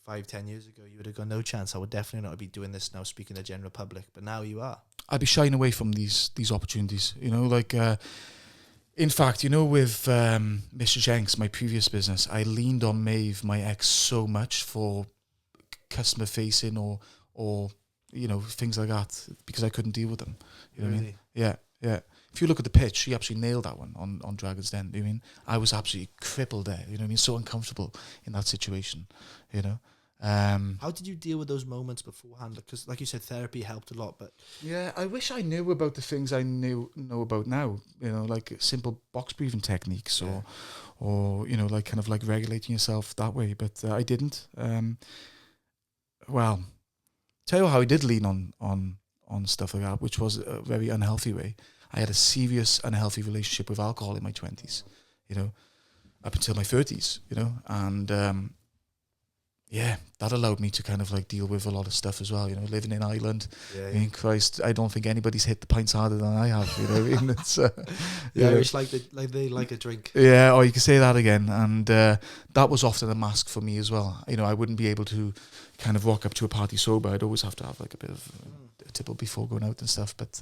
5-10 years ago you would have got no chance. I would definitely not be doing this now, speaking to the general public. But now you are. I'd be shying away from these opportunities. In fact, with Mr. Jenks, my previous business, I leaned on Maeve, my ex, so much for customer facing or things like that, because I couldn't deal with them. You know what I mean? Yeah. If you look at the pitch, she absolutely nailed that one on Dragon's Den. You know what I mean? I was absolutely crippled there. You know what I mean? So uncomfortable in that situation. How did you deal with those moments beforehand? Because, like you said, therapy helped a lot. But yeah, I wish I knew about the things I know about now. Like simple box breathing techniques, or like kind of like regulating yourself that way. But I didn't. Well, tell you how I did lean on stuff like that, which was a very unhealthy way. I had a serious unhealthy relationship with alcohol in my 20s, up until my 30s, and that allowed me to kind of like deal with a lot of stuff as well, living in Ireland. I mean, Christ, I don't think anybody's hit the pints harder than I have, I mean, it's the Irish they like a drink. Yeah, or you can say that again, and that was often a mask for me as well. I wouldn't be able to kind of rock up to a party sober. I'd always have to have like a bit of a tipple before going out and stuff. But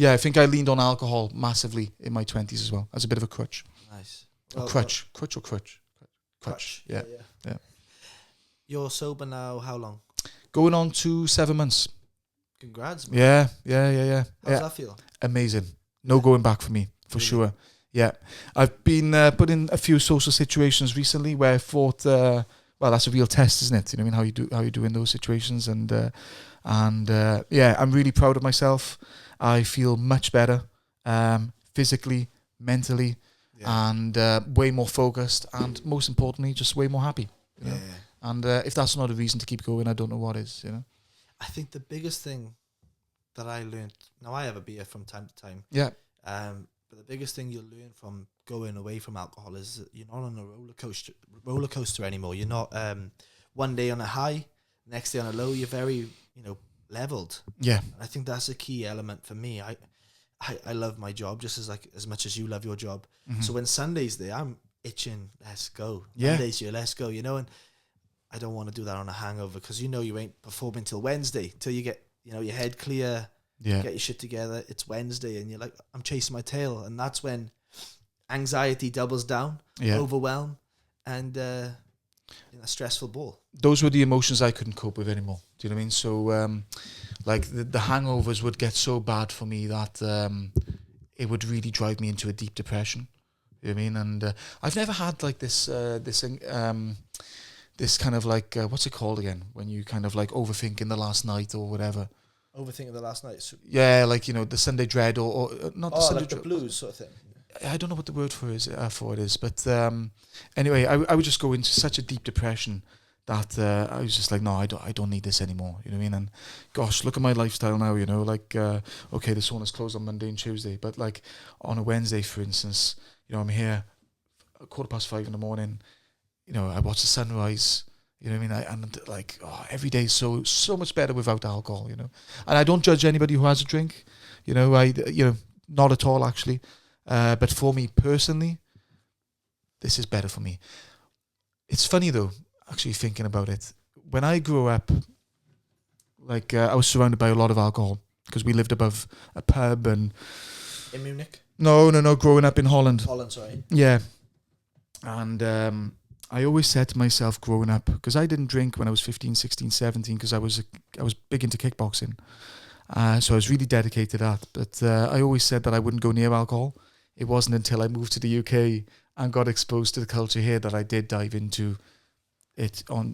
I think I leaned on alcohol massively in my 20s as well, as a bit of a crutch. Nice. Crutch. Yeah. You're sober now, how long? Going on to 7 months. Congrats, man. Yeah. How's that feel? Amazing. No going back for me, for sure. Yeah. I've been put in a few social situations recently where I thought, well, that's a real test, isn't it? I mean, how you do in those situations. And I'm really proud of myself. I feel much better, physically, mentally, and way more focused, and most importantly, just way more happy. You know? And if that's not a reason to keep going, I don't know what is. I think the biggest thing that I learned. Now I have a beer from time to time. Yeah. But the biggest thing you'll learn from going away from alcohol is that you're not on a roller coaster anymore. You're not one day on a high, next day on a low. You're very leveled. Yeah. And I think that's a key element for me. I love my job just as much as you love your job. Mm-hmm. So when Sunday's there, I'm itching. Let's go. Yeah. Mondays here, let's go. And I don't want to do that on a hangover because you ain't performing till Wednesday, till you get your head clear, get your shit together. It's Wednesday and you're like, I'm chasing my tail, and that's when anxiety doubles down, overwhelm, and a stressful ball. Those were the emotions I couldn't cope with anymore. Do you know what I mean? So like the hangovers would get so bad for me that it would really drive me into a deep depression. You know what I mean? And I've never had like this kind of like, what's it called again? When you kind of like overthinking the last night or whatever. Overthinking the last night? So yeah, like, the Sunday dread or not the Sunday like the blues sort of thing. I don't know what the word for it is. But anyway, I would just go into such a deep depression that I was just like, no, I don't need this anymore. You know what I mean? And gosh, look at my lifestyle now, like, okay, the sauna's closed on Monday and Tuesday, but like on a Wednesday, for instance, I'm here at 5:15 in the morning. I watch the sunrise. You know what I mean? And like, every day is so much better without alcohol. And I don't judge anybody who has a drink. Not at all actually. But for me personally, this is better for me. It's funny though, actually thinking about it. When I grew up, like I was surrounded by a lot of alcohol because we lived above a pub and. In Munich? No. Growing up in Holland. Holland, sorry. Yeah, and I always said to myself growing up, because I didn't drink when I was 15, 16, 17, because I was big into kickboxing. So I was really dedicated to that. But I always said that I wouldn't go near alcohol. It wasn't until I moved to the UK and got exposed to the culture here that I did dive into it on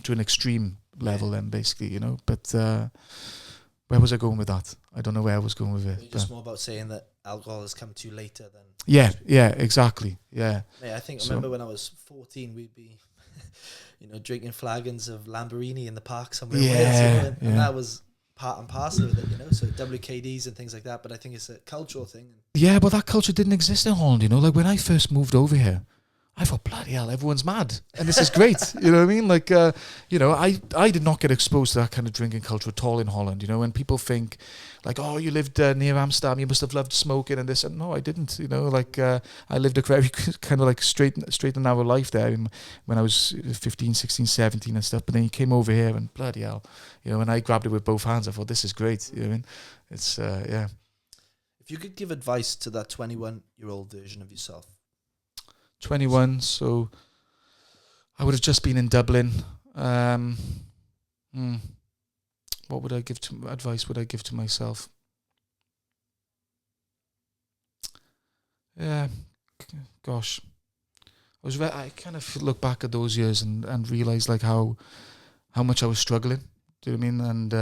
to an extreme level then, basically, you know. But where was I going with that? I don't know where I was going with it. It's just more about saying that alcohol has come to you later than... Yeah, exactly. Yeah. Yeah, I remember when I was 14, we'd be, drinking flagons of Lamborghini in the park somewhere. Yeah, in Wales, and that was part and parcel of it, so WKDs and things like that. But I think it's a cultural thing. Yeah, but that culture didn't exist in Holland, Like when I first moved over here, I thought, bloody hell, everyone's mad. And this is great. You know what I mean? Like, I did not get exposed to that kind of drinking culture at all in Holland. When people think, like, oh, you lived near Amsterdam, you must have loved smoking and this. And no, I didn't. I lived a very kind of like straight and narrow life there when I was 15, 16, 17 and stuff. But then you came over here and bloody hell, and I grabbed it with both hands. I thought, this is great. You know what I mean? It's, yeah. If you could give advice to that 21-year-old version of yourself, 21, so I would have just been in Dublin. What would I give advice would I give to myself? Yeah, gosh. I kind of look back at those years and realize like how much I was struggling. Do you know what I mean? And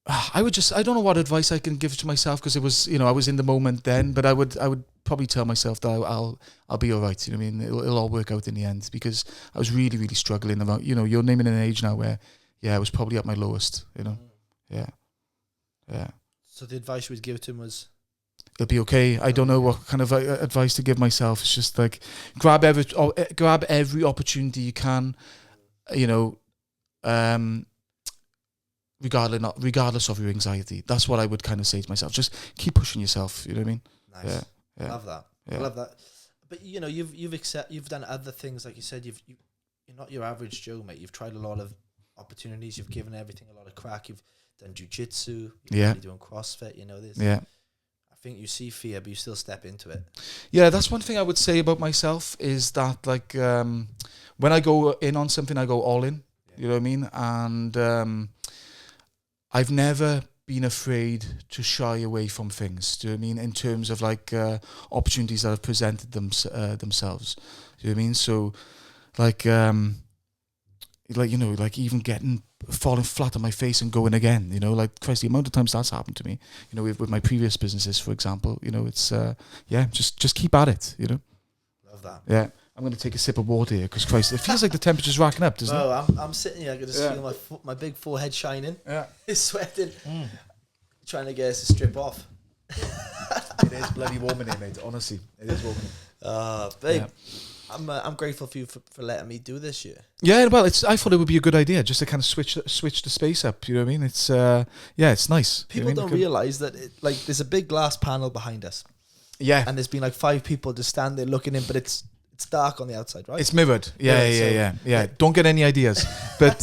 I don't know what advice I can give to myself because it was, I was in the moment then, but I would probably tell myself that I'll be all right. You know what I mean? It'll all work out in the end because I was really, really struggling about, you're naming an age now where, I was probably at my lowest, Yeah. So the advice you would give to him was? It'll be okay. I don't know what kind of advice to give myself. It's just like grab every opportunity you can, regardless of your anxiety. That's what I would kind of say to myself. Just keep pushing yourself. You know what I mean? Nice. Yeah. Love that. Yeah. I love that. But you've done other things, like you said. You're not your average Joe, mate. You've tried a lot of opportunities. You've given everything a lot of crack. You've done jiu-jitsu. You're doing CrossFit. This. Yeah. I think you see fear, but you still step into it. Yeah, that's one thing I would say about myself is that like when I go in on something, I go all in. Yeah. You know what I mean? And I've never been afraid to shy away from things. Do you know what I mean? In terms of like opportunities that have presented themselves. Do you know what I mean? So like even falling flat on my face and going again, like Christ, the amount of times that's happened to me, with my previous businesses, for example, it's just keep at it, Love that. Yeah. I'm going to take a sip of water here because Christ, it feels like the temperature's racking up, doesn't it? I'm sitting here, I can just feel my big forehead shining. Yeah. It's sweating. Trying to get us to strip off. It is bloody warm in here, mate. Honestly, it is warm. Babe. Yeah. I'm grateful for you for letting me do this year. Yeah, well, I thought it would be a good idea just to kind of switch the space up. You know what I mean? It's it's nice. People don't realize that there's a big glass panel behind us. Yeah, and there's been like 5 people just standing there looking in, but it's dark on the outside, right? It's mirrored. Yeah. Don't get any ideas, but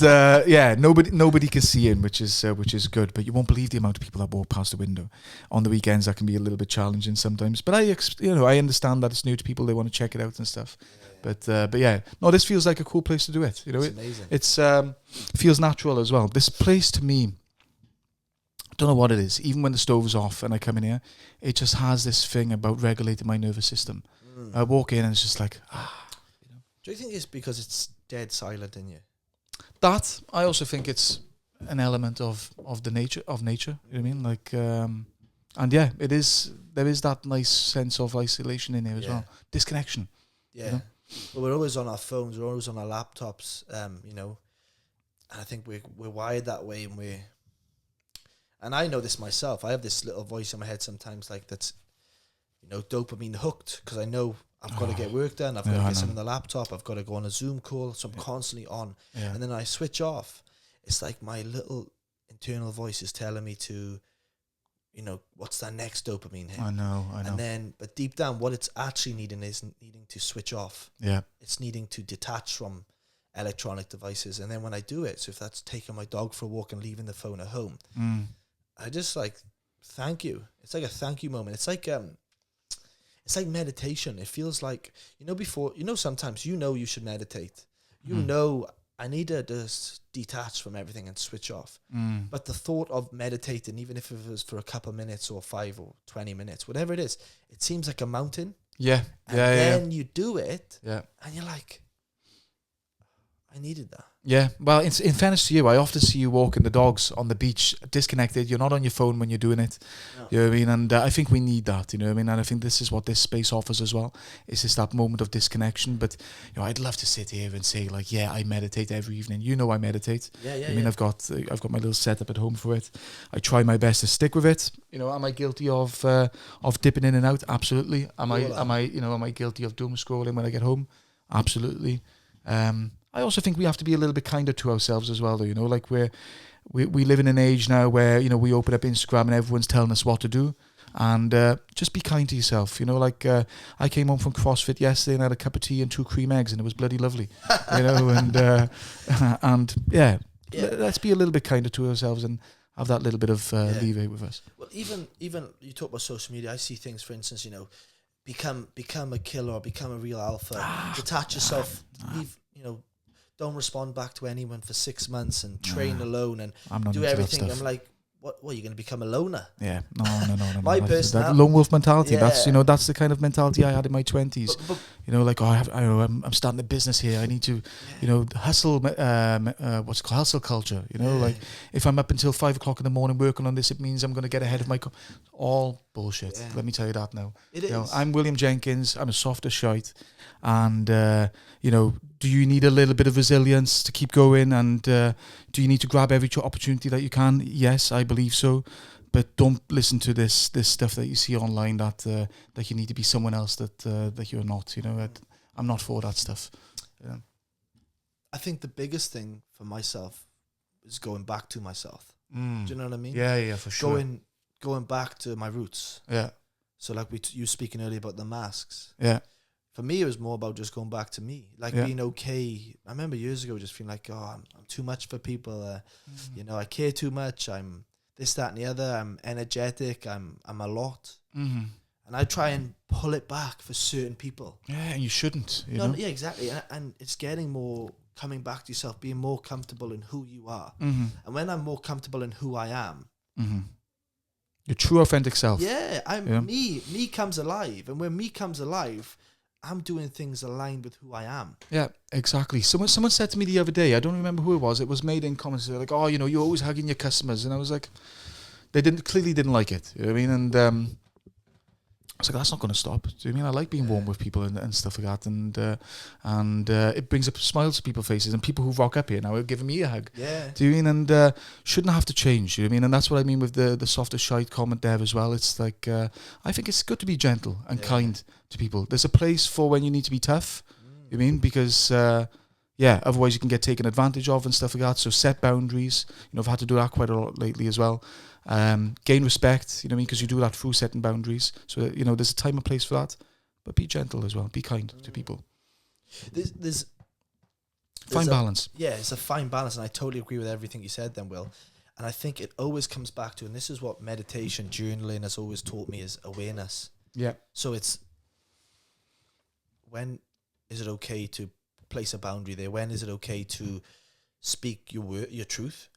nobody can see in, which is good. But you won't believe the amount of people that walk past the window on the weekends. That can be a little bit challenging sometimes. But I understand that it's new to people. They want to check it out and stuff. Yeah. But yeah, no, this feels like a cool place to do it. It's amazing. It's feels natural as well. This place to me, I don't know what it is. Even when the stove's off and I come in here, it just has this thing about regulating my nervous system. I walk in and it's just like, Do you think it's because it's dead silent in you? That, I also think it's an element of the nature. You know what I mean? Like, and yeah, it is. There is that nice sense of isolation in here as well. Disconnection. Yeah. Well, we're always on our phones. We're always on our laptops. And I think we're wired that way, and I know this myself. I have this little voice in my head sometimes, like that's, dopamine hooked, because I know I've got to get work done. I've got to get something on the laptop. I've got to go on a Zoom call. So I'm constantly on. Yeah. And then I switch off. It's like my little internal voice is telling me to you know, what's that next dopamine hit? I know. And then, but deep down, what it's actually needing is needing to switch off. Yeah. It's needing to detach from electronic devices. And then when I do it, so if that's taking my dog for a walk and leaving the phone at home, I just like, thank you. It's like a thank you moment. It's like meditation. It feels like, you know, before, you know, sometimes you know you should meditate. You know, I need to just detach from everything and switch off. But the thought of meditating, even if it was for a couple of minutes or 5 or 20 minutes, whatever it is, it seems like a mountain. Yeah. And then you do it, and you're like, I needed that. Yeah, well, in fairness to you, I often see you walking the dogs on the beach, disconnected. You're not on your phone when you're doing it. No. You know what I mean? And I think we need that, you know what I mean? And I think this is what this space offers as well. It's just that moment of disconnection. But, you know, I'd love to sit here and say, like, yeah, I meditate every evening. You know I meditate. I mean, I've got my little setup at home for it. I try my best to stick with it. You know, am I guilty of dipping in and out? Absolutely. Am I guilty of doom scrolling when I get home? Absolutely. I also think we have to be a little bit kinder to ourselves as well, though. You know, like we live in an age now where, you know, we open up Instagram and everyone's telling us what to do, and just be kind to yourself. You know, like I came home from CrossFit yesterday and had a cup of tea and 2 cream eggs, and it was bloody lovely. You know, and let's be a little bit kinder to ourselves and have that little bit of leeway with us. Well, even you talk about social media. I see things, for instance, you know, become a killer, or become a real alpha, detach yourself, leave, you know. Don't respond back to anyone for 6 months and train alone and do everything. I'm like, what? You're going to become a loner? Yeah, no. My personality, that lone wolf mentality. Yeah. That's the kind of mentality I had in my 20s. But, you know, like, I'm starting a business here. I need to, you know, hustle. What's it called? Hustle culture. You know, like if I'm up until 5 o'clock in the morning working on this, it means I'm going to get ahead of my. All bullshit. Yeah. Let me tell you that now. It is. Know, I'm William Jenkins. I'm a softer shite, and you know. Do you need a little bit of resilience to keep going? And do you need to grab every opportunity that you can? Yes, I believe so. But don't listen to this stuff that you see online that you need to be someone else that you're not. You know, I'm not for that stuff. Yeah. I think the biggest thing for myself is going back to myself. Do you know what I mean? Yeah, for sure. Going back to my roots. Yeah. So like you speaking earlier about the masks. Yeah. For me, it was more about just going back to me, like being okay. I remember years ago just feeling like, I'm too much for people. You know, I care too much. I'm this, that, and the other. I'm energetic. I'm a lot. And I try and pull it back for certain people. Yeah, and you shouldn't. You know? Yeah, exactly. And it's getting more, coming back to yourself, being more comfortable in who you are. And when I'm more comfortable in who I am, your true authentic self. Yeah, me comes alive. And when me comes alive, I'm doing things aligned with who I am. Yeah, exactly. Someone said to me the other day, I don't remember who it was made in comments, they're like, oh, you know, you're always hugging your customers. And I was like, they clearly didn't like it. You know what I mean? And I was like, that's not going to stop. Do you know what I mean? I like being warm with people and stuff like that. And it brings up smiles to people's faces. And people who rock up here now are giving me a hug. Yeah. Do you mean? And shouldn't have to change. You know what I mean? And that's what I mean with the softer shite comment there as well. It's like, I think it's good to be gentle and kind to people. There's a place for when you need to be tough. You know what I mean? Because, otherwise you can get taken advantage of and stuff like that. So set boundaries. You know, I've had to do that quite a lot lately as well. Gain respect, you know what I mean? Because you do that through setting boundaries. So, you know, there's a time and place for that. But be gentle as well. Be kind to people. There's fine balance. Yeah, it's a fine balance. And I totally agree with everything you said then, Will. And I think it always comes back to, and this is what meditation, journaling has always taught me, is awareness. Yeah. So it's, when is it okay to place a boundary there? When is it okay to speak your truth?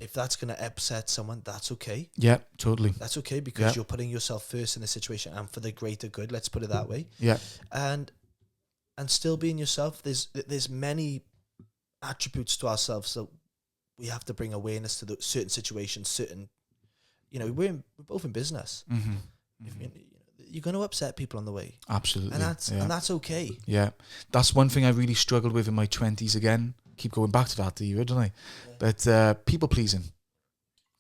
If that's going to upset someone, that's okay. Yeah, totally. That's okay, because you're putting yourself first in the situation and for the greater good. Let's put it that way. Yeah. And still being yourself. There's many attributes to ourselves, so we have to bring awareness to certain situations. Certain, you know, we're both in business. If you're going to upset people on the way. Absolutely. And that's okay. Yeah. That's one thing I really struggled with in my 20s again. Keep going back to that, don't I? Yeah. But people pleasing.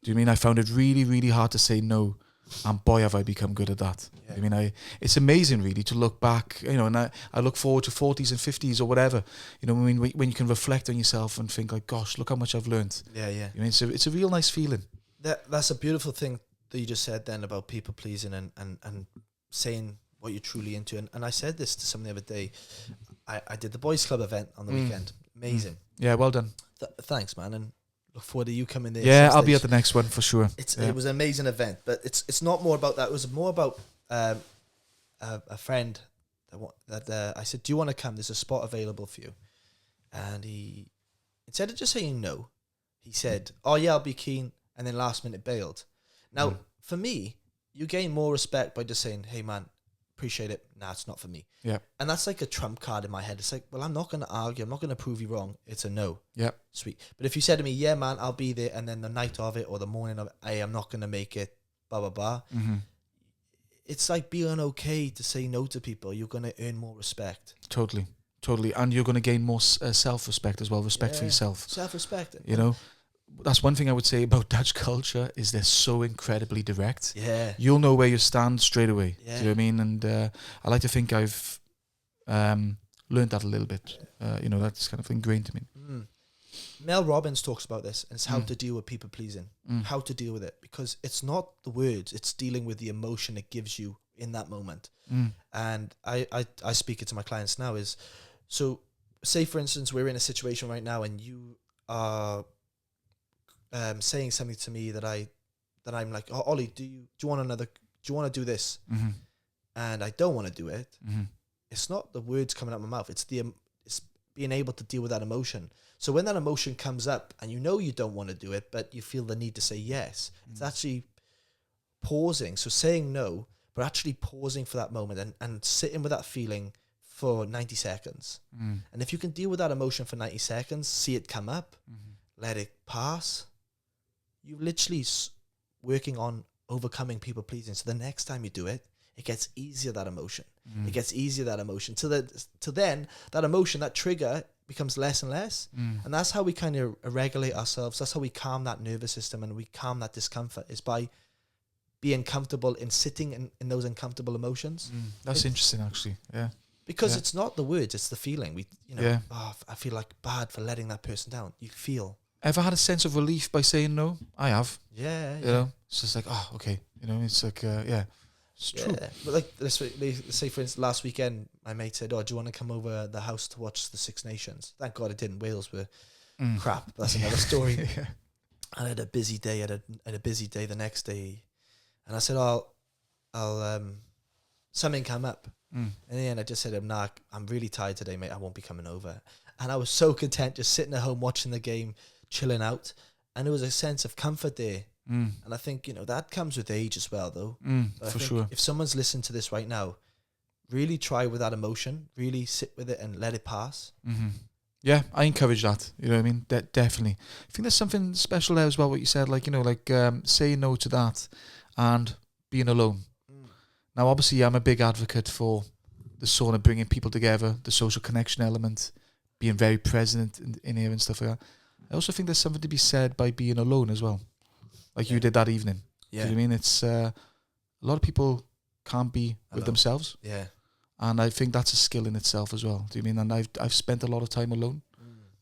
Do you mean I found it really, really hard to say no? And boy, have I become good at that. Yeah. I mean, it's amazing really to look back, you know, and I look forward to 40s and 50s or whatever, you know, when you can reflect on yourself and think like, gosh, look how much I've learned. Yeah, yeah. I mean, it's a real nice feeling. That's a beautiful thing that you just said then about people pleasing and saying what you're truly into. And I said this to someone the other day. I did the boys club event on the weekend. Amazing. Yeah, well done. Thanks, man. And look forward to you coming there. Yeah, I'll be at the next one for sure. It was an amazing event, but it's not more about that. It was more about a friend that I said, do you want to come? There's a spot available for you. And he, instead of just saying no, he said, oh yeah, I'll be keen. And then last minute bailed. Now, for me, you gain more respect by just saying, hey man, appreciate it. Nah, it's not for me. Yeah. And that's like a trump card in my head. It's like, well, I'm not going to argue. I'm not going to prove you wrong. It's a no. Yeah. Sweet. But if you said to me, yeah, man, I'll be there. And then the night of it or the morning of it, hey, I'm not going to make it, blah, blah, blah. Mm-hmm. It's like being okay to say no to people. You're going to earn more respect. Totally. And you're going to gain more self-respect as well. Respect for yourself. Self-respect. You know, that's one thing I would say about Dutch culture is they're so incredibly direct. Yeah. You'll know where you stand straight away. Yeah. Do you know what I mean? And I like to think I've learned that a little bit. You know, that's kind of ingrained to me. Mel Robbins talks about this, and it's how to deal with people pleasing, how to deal with it, because it's not the words, it's dealing with the emotion it gives you in that moment. And I speak it to my clients now is, so say for instance, we're in a situation right now and you are saying something to me that I'm like, oh, Ollie, do you want to do this? And I don't want to do it. It's not the words coming out of my mouth. It's being able to deal with that emotion. So when that emotion comes up and you know you don't want to do it, but you feel the need to say yes, it's actually pausing. So saying no, but actually pausing for that moment and sitting with that feeling for 90 seconds. And if you can deal with that emotion for 90 seconds, see it come up, let it pass, you're literally working on overcoming people pleasing. So the next time you do it, it gets easier, that emotion. It gets easier, that emotion. To then, that emotion, that trigger becomes less and less. And that's how we kind of regulate ourselves. That's how we calm that nervous system and we calm that discomfort, is by being comfortable in sitting in those uncomfortable emotions. That's interesting, actually. Yeah. Because it's not the words, it's the feeling. Oh, I feel like bad for letting that person down. You feel. Ever had a sense of relief by saying no? I have. Yeah. You know, it's just like, oh, okay. You know, it's like, it's true. But like, let's say for instance, last weekend, my mate said, oh, do you want to come over the house to watch the Six Nations? Thank God it didn't. Wales were crap. That's another story. I had a busy day. I had a busy day the next day. And I said, I'll something come up. In the end, I just said, nah, I'm really tired today, mate. I won't be coming over. And I was so content just sitting at home watching the game, chilling out. And there was a sense of comfort there. And I think, that comes with age as well, though. For sure. If someone's listening to this right now, really try with that emotion, really sit with it and let it pass. Yeah, I encourage that. You know what I mean? Definitely. I think there's something special there as well, what you said, like, saying no to that and being alone. Now, obviously, I'm a big advocate for the sauna bringing people together, the social connection element, being very present in here and stuff like that. I also think there's something to be said by being alone as well, like you did that evening. Yeah. Do you know what I mean? It's a lot of people can't be with themselves. Yeah. And I think that's a skill in itself as well. Do you mean? And I've spent a lot of time alone.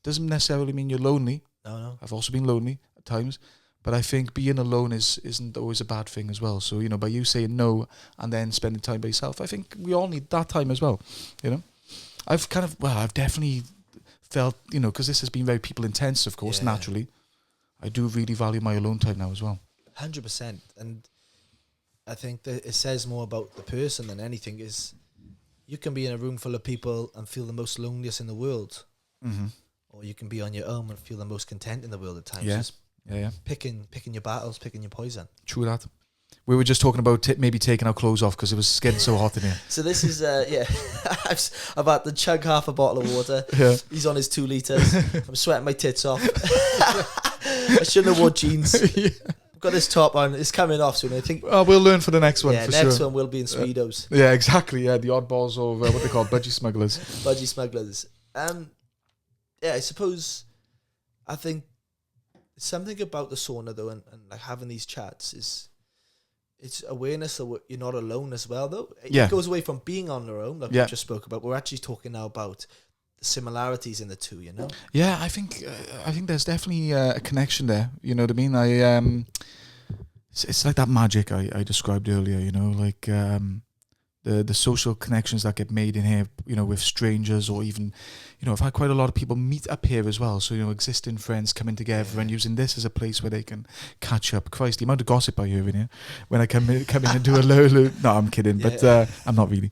Doesn't necessarily mean you're lonely. No. I've also been lonely at times. But I think being alone isn't always a bad thing as well. So, by you saying no and then spending time by yourself, I think we all need that time as well, I've definitely felt, because this has been very people intense, of course, naturally. I do really value my alone time now as well. 100%. And I think that it says more about the person than anything. Is you can be in a room full of people and feel the most loneliest in the world. Or you can be on your own and feel the most content in the world at times. Yeah. Picking your battles, picking your poison. True that. We were just talking about maybe taking our clothes off because it was getting so hot in here. So this is, I've had to chug half a bottle of water. Yeah. He's on his 2 litres. I'm sweating my tits off. I shouldn't have worn jeans. I've got this top on. It's coming off soon. I think. Oh, we'll learn for the next one. Yeah, next one will be in Speedos. Yeah, exactly. Yeah, the oddballs of what they call budgie smugglers. Budgie smugglers. I suppose. I think something about the sauna though, and like having these chats is. It's awareness that you're not alone as well, though. It goes away from being on their own, like we just spoke about. We're actually talking now about the similarities in the two, Yeah, I think there's definitely a connection there. You know what I mean? it's like that magic I described earlier, you know, like the social connections that get made in here, you know, with strangers, or even, you know, I've had quite a lot of people meet up here as well. So, you know, existing friends coming together and using this as a place where they can catch up. Christ, the amount of gossip I hear in here when I come in and do a Lulu. No, I'm kidding, but I'm not really.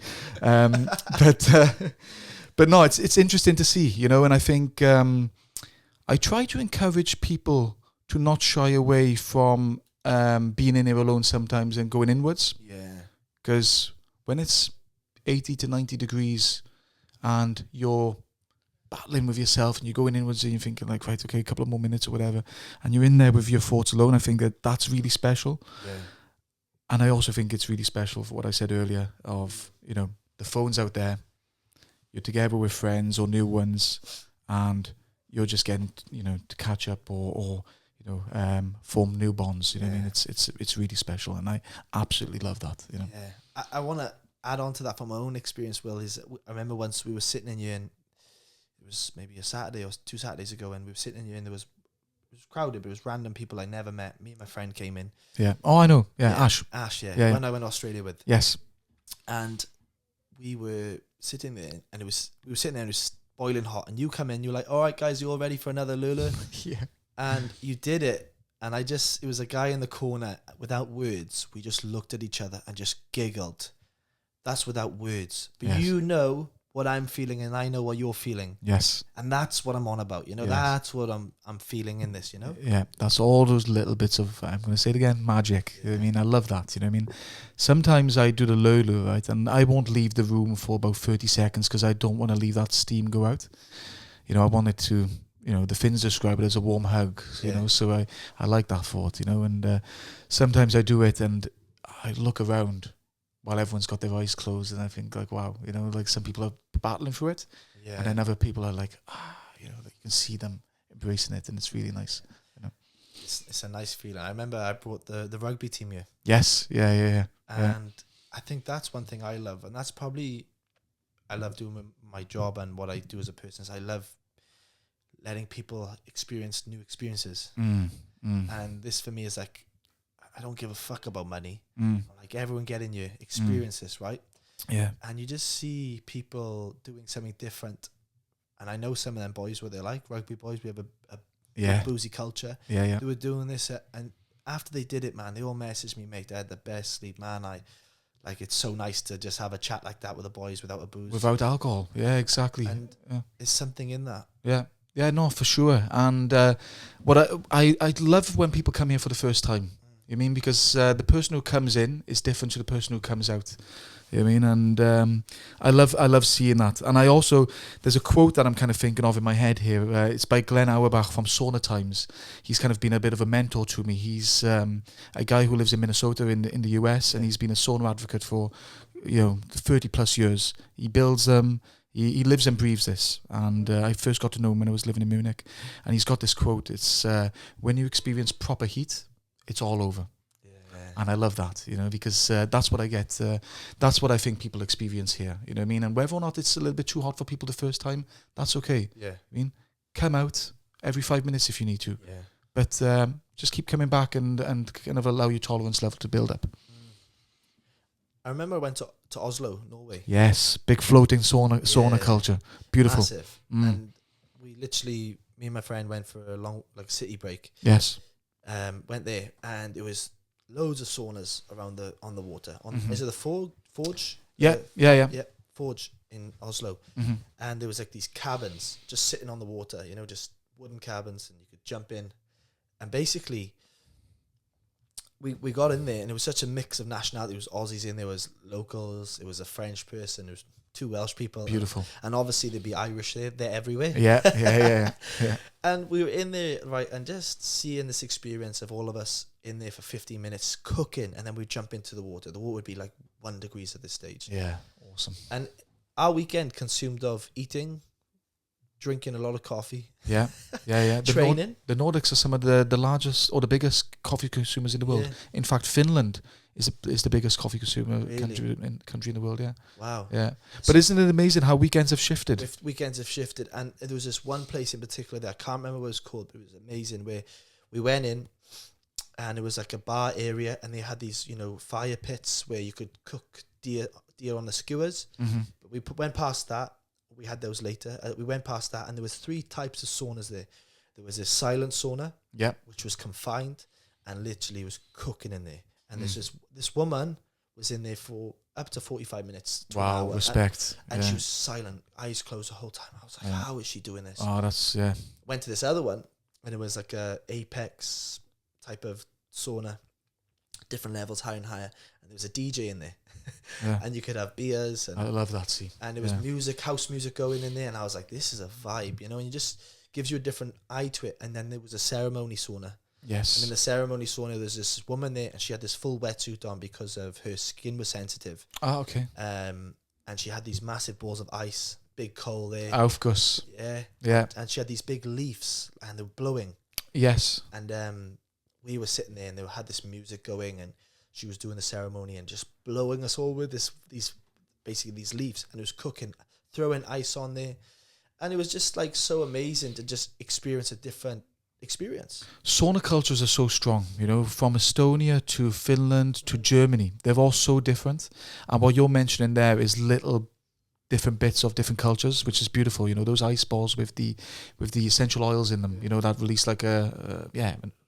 But no, it's interesting to see, you know, and I think I try to encourage people to not shy away from being in here alone sometimes and going inwards. Yeah. Because when it's 80 to 90 degrees and you're battling with yourself and you're going inwards and you're thinking like, right, okay, a couple of more minutes or whatever, and you're in there with your thoughts alone, I think that's really special. Yeah. And I also think it's really special for what I said earlier of, you know, the phone's out there, you're together with friends or new ones, and you're just getting, you know, to catch up or you know, form new bonds. You know what I mean? It's really special, and I absolutely love that. You know. Yeah, I want to add on to that from my own experience. Will, is I remember once we were sitting in here, and it was maybe a Saturday or 2 Saturdays ago, and we were sitting in here, and it was crowded, but it was random people I never met. Me and my friend came in. Yeah. Oh, I know. Yeah, Ash. Ash. Yeah. Yeah. When I went to Australia with. Yes. And we were sitting there, and we were sitting there, and it was boiling hot, and you come in, you're like, all right, guys, you all ready for another Lulu? Yeah. And you did it, and it was a guy in the corner, without words, we just looked at each other and just giggled. That's without words. But you know what I'm feeling, and I know what you're feeling. Yes. And that's what I'm on about, you know, that's what I'm feeling in this, you know? Yeah, that's all those little bits of, I'm going to say it again, magic. You know what I mean? I love that, you know what I mean? Sometimes I do the Lulu, right, and I won't leave the room for about 30 seconds because I don't want to leave that steam go out. You know, I want it to, you know, the Finns describe it as a warm hug, you know, so I like that thought, you know, and sometimes I do it and I look around while everyone's got their eyes closed, and I think like, wow, you know, like some people are battling through it, and then other people are like, you know, like you can see them embracing it, and it's really nice, you know. It's a nice feeling. I remember I brought the rugby team here. Yes, yeah. And I think that's one thing I love, and that's probably, I love doing my job and what I do as a person, is I love letting people experience new experiences. And this for me is like, I don't give a fuck about money. Like, everyone get in here, experience this, right? Yeah. And you just see people doing something different. And I know some of them boys, what they're like, rugby boys, we have a boozy culture. Yeah. They were doing this, and after they did it, man, they all messaged me, mate, they had the best sleep, man. Like, it's so nice to just have a chat like that with the boys without a booze. Without alcohol. Yeah, exactly. And there's something in that. Yeah. Yeah, no, for sure. And what I love when people come here for the first time. You mean, because the person who comes in is different to the person who comes out. You know what I mean? And I love seeing that. And I also, there's a quote that I'm kind of thinking of in my head here. It's by Glenn Auerbach from Sauna Times. He's kind of been a bit of a mentor to me. He's a guy who lives in Minnesota in the US, and he's been a sauna advocate for, you know, 30 plus years. He builds them. He lives and breathes this. And I first got to know him when I was living in Munich. And he's got this quote. It's, when you experience proper heat, it's all over. And I love that, you know, because that's what I get. That's what I think people experience here, you know what I mean? And whether or not it's a little bit too hot for people the first time, that's okay. Yeah. I mean, come out every 5 minutes if you need to. Yeah. But just keep coming back and kind of allow your tolerance level to build up. I remember I went to Oslo, Norway. Yes, big floating sauna culture. Beautiful. Massive. And we literally, me and my friend went for a long, like, city break. Yes. Went there, and it was loads of saunas around on the water. Is it the Forge? Yeah. Forge in Oslo. And there was like these cabins just sitting on the water, you know, just wooden cabins, and you could jump in. And basically, we got in there, and it was such a mix of nationality. There was Aussies in there, was locals, it was a French person, there was 2 Welsh people. Beautiful. And obviously there'd be Irish there. They're everywhere. Yeah. And we were in there, right, and just seeing this experience of all of us in there for 15 minutes cooking, and then we'd jump into the water. The water would be like 1 degree at this stage. Yeah, awesome. And our weekend consumed of eating, drinking a lot of coffee. Yeah. Training. The Nordics are some of the largest or the biggest coffee consumers in the world. Yeah. In fact, Finland is the biggest coffee consumer country in the world. Yeah. Wow. Yeah. But isn't it amazing how weekends have shifted? Weekends have shifted, and there was this one place in particular that I can't remember what it was called, but it was amazing, where we went in, and it was like a bar area, and they had these, fire pits where you could cook deer on the skewers. Mm-hmm. But we went past that. We had those later. We went past that, and there was 3 types of saunas there. There was a silent sauna, which was confined, and literally was cooking in there. And there's just this woman was in there for up to 45 minutes. To an hour, respect. And she was silent, eyes closed the whole time. I was like, how is she doing this? Oh, that's, Went to this other one, and it was like a apex type of sauna, different levels, higher and higher. And there was a DJ in there. And you could have beers. And I love that, see. And there was music, house music going in there. And I was like, this is a vibe, and it just gives you a different eye to it. And then there was a ceremony sauna. Yes. And in the ceremony sauna, there's this woman there, and she had this full wetsuit on because of her skin was sensitive. Oh, okay. And she had these massive balls of ice, big coal there. Oh, of course. Yeah. Yeah. And she had these big leaves, and they were blowing. Yes. And we were sitting there, and they had this music going, and she was doing the ceremony and just blowing us all with these leaves, and it was cooking, throwing ice on there, and it was just like so amazing to just experience a different experience. Sauna cultures are so strong, from Estonia to Finland to Germany. They're all so different. And what you're mentioning there is little different bits of different cultures, which is beautiful. Those ice balls with the essential oils in them, that release like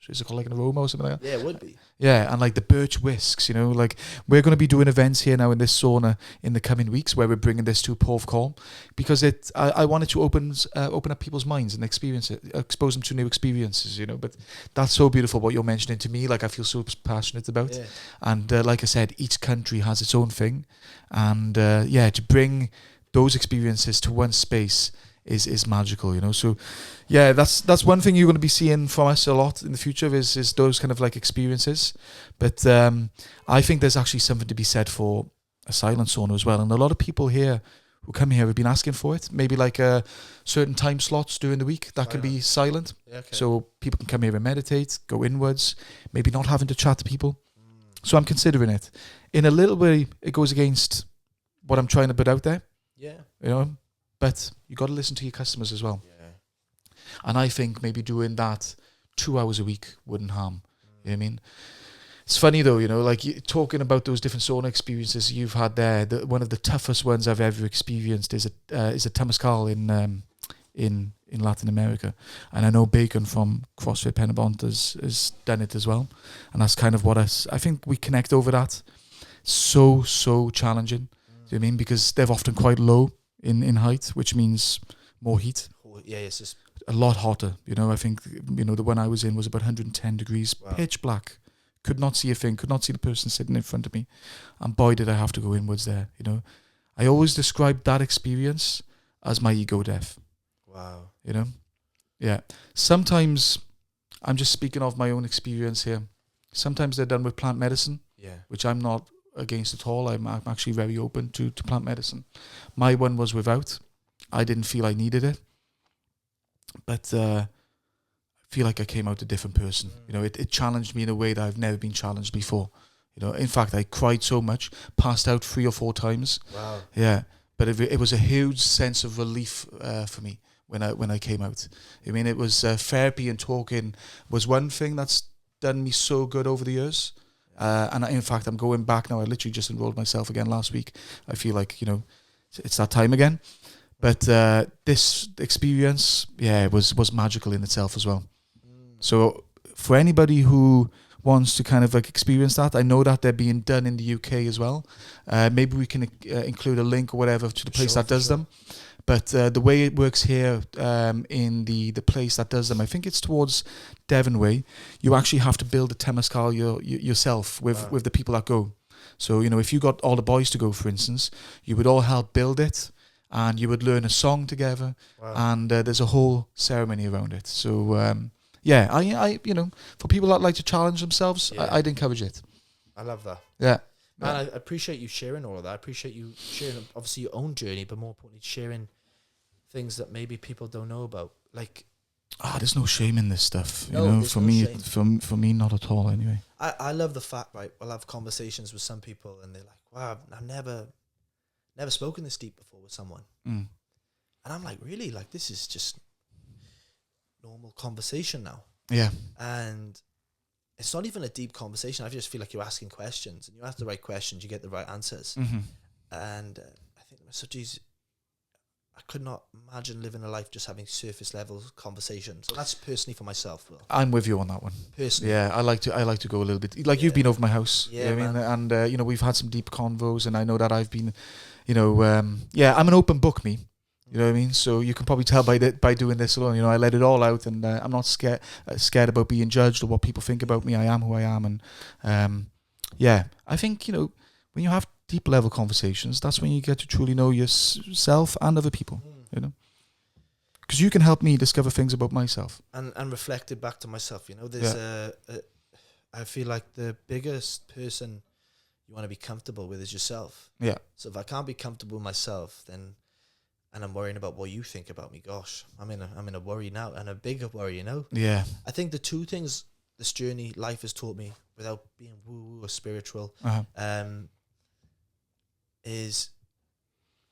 is it called like an aroma or something like that? Yeah, it would be. Yeah, and like the birch whisks, like we're going to be doing events here now in this sauna in the coming weeks where we're bringing this to Porthcawl, because I wanted to open up people's minds and expose them to new experiences, but that's so beautiful what you're mentioning to me, like I feel so passionate about. Yeah. And like I said, each country has its own thing, and to bring those experiences to one space is magical, so that's one thing you're going to be seeing from us a lot in the future is those kind of like experiences. But I think there's actually something to be said for a silent sauna as well, and a lot of people here who come here have been asking for it, maybe like certain time slots during the week that can be silent. Yeah, okay. So people can come here and meditate, go inwards, maybe not having to chat to people. So I'm considering it. In a little way it goes against what I'm trying to put out there, but you got to listen to your customers as well. Yeah. And I think maybe doing that 2 hours a week wouldn't harm. You know what I mean? It's funny though, like talking about those different sauna experiences you've had there. One of the toughest ones I've ever experienced is a Temescal in Latin America, and I know Bacon from CrossFit Penabont has done it as well, and that's kind of what I think we connect over that. So challenging. Do you know what I mean? Because they're often quite low in height, which means more heat. Yeah, it's just a lot hotter. I think the one I was in was about 110 degrees, pitch black. Could not see a thing, could not see the person sitting in front of me. And boy, did I have to go inwards there, I always described that experience as my ego death. Wow. Yeah. Sometimes, I'm just speaking of my own experience here, sometimes they're done with plant medicine, which I'm not against at all. I'm actually very open to plant medicine. My one was without. I didn't feel I needed it. But I feel like I came out a different person. It challenged me in a way that I've never been challenged before. In fact, I cried so much, passed out 3 or 4 times. Wow. Yeah, but it was a huge sense of relief for me when I came out. I mean, it was therapy, and talking was one thing that's done me so good over the years. And in fact, I'm going back now. I literally just enrolled myself again last week. I feel like, it's that time again. But this experience, it was magical in itself as well. So for anybody who wants to kind of like experience that, I know that they're being done in the UK as well. Maybe we can include a link or whatever to the place that does them. But the way it works here in the place that does them, I think it's towards Devon Way, you actually have to build a Temescal yourself with the people that go. So, if you got all the boys to go, for instance, you would all help build it, and you would learn a song together, and there's a whole ceremony around it. So, I for people that like to challenge themselves, I'd encourage it. I love that. Yeah. Man, I appreciate you sharing all of that. I appreciate you sharing, obviously, your own journey, but more importantly, sharing things that maybe people don't know about. Like, there's no shame in this stuff. For me, not at all. Anyway, I love the fact, right? I'll have conversations with some people, and they're like, "Wow, I've never spoken this deep before with someone," and I'm like, "Really? Like, this is just normal conversation now." Yeah, and it's not even a deep conversation. I just feel like you're asking questions, and you ask the right questions, you get the right answers. And I think such easy. I could not imagine living a life just having surface level conversations. So that's personally for myself, Will. I'm with you on that one. Personally, yeah, I like to go a little bit. Like you've been over my house, yeah, you know what man. I mean, and you know, we've had some deep convos, and I know that I've been, you know, I'm an open book, me. You know what I mean? So you can probably tell by doing this alone. You know, I let it all out, and I'm not scared about being judged or what people think about me. I am who I am, and yeah, I think, you know, when you have deep level conversations, that's when you get to truly know yourself and other people. You know, because you can help me discover things about myself and reflect it back to myself. You know, there's I feel like the biggest person you want to be comfortable with is yourself. Yeah. So if I can't be comfortable with myself, then, and I'm worrying about what you think about me, gosh, I'm in a worry now, and a bigger worry, you know? Yeah. I think the two things this journey, life has taught me, without being woo-woo or spiritual, is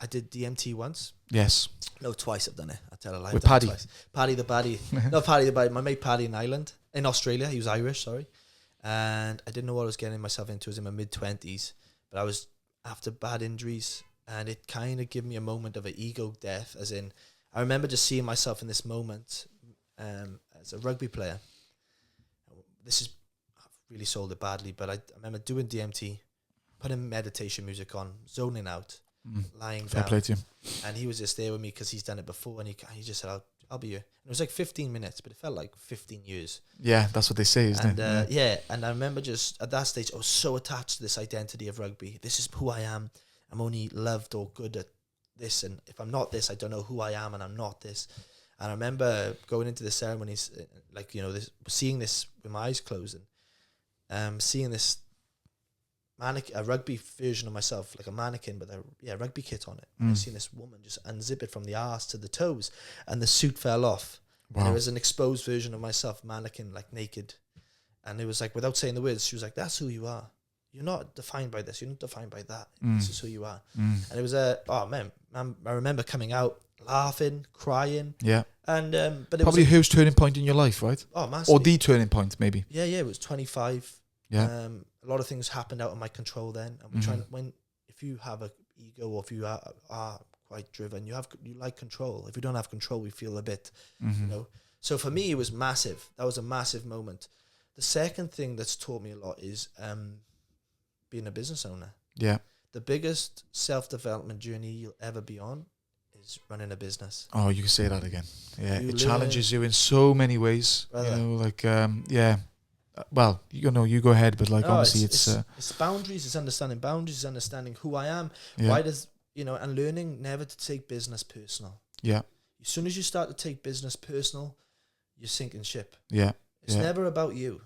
I did DMT once. Yes. No, twice I've done it. I tell a lie. With Paddy. Twice. Paddy the Baddie. No, Paddy the Baddie. My mate Paddy in Australia. He was Irish, sorry. And I didn't know what I was getting myself into. I was in my mid-20s. But I was after bad injuries. And it kind of gave me a moment of an ego death. As in, I remember just seeing myself in this moment as a rugby player. This is, I've really sold it badly. But I remember doing DMT, putting meditation music on, zoning out. Lying Fair down, play to you. and he was just there with me because he's done it before, and he just said, "I'll be here." And it was like 15 minutes, but it felt like 15 years. Yeah, that's what they say, isn't it? Yeah, and I remember just at that stage, I was so attached to this identity of rugby. This is who I am. I'm only loved or good at this, and if I'm not this, I don't know who I am, and I'm not this. And I remember going into the ceremonies, like, you know, seeing this with my eyes closed, and seeing this. A rugby version of myself, like a mannequin with a rugby kit on it. And I seen this woman just unzip it from the arse to the toes, and the suit fell off. Wow. And there was an exposed version of myself, mannequin, like naked. And it was like, without saying the words, she was like, "That's who you are. You're not defined by this. You're not defined by that. This is who you are." And it was I remember coming out, laughing, crying. Yeah. And but it probably was a huge turning point in your life, right? Oh, massively. Or the turning point, maybe. Yeah, it was 25. Yeah. A lot of things happened out of my control then, and we're trying. If you have a ego, or if you are quite driven, you like control. If you don't have control, we feel a bit, you know. So for me, it was massive. That was a massive moment. The second thing that's taught me a lot is being a business owner. Yeah. The biggest self-development journey you'll ever be on is running a business. Oh, you can say that again. Yeah, it challenges you in so many ways. Brother. You know, like yeah. Well, you know, you go ahead, but like honestly, it's boundaries. It's understanding boundaries. It's understanding who I am. Yeah. Why does, you know, and learning never to take business personal. Yeah. As soon as you start to take business personal, you're sinking ship. Yeah. It's never about you.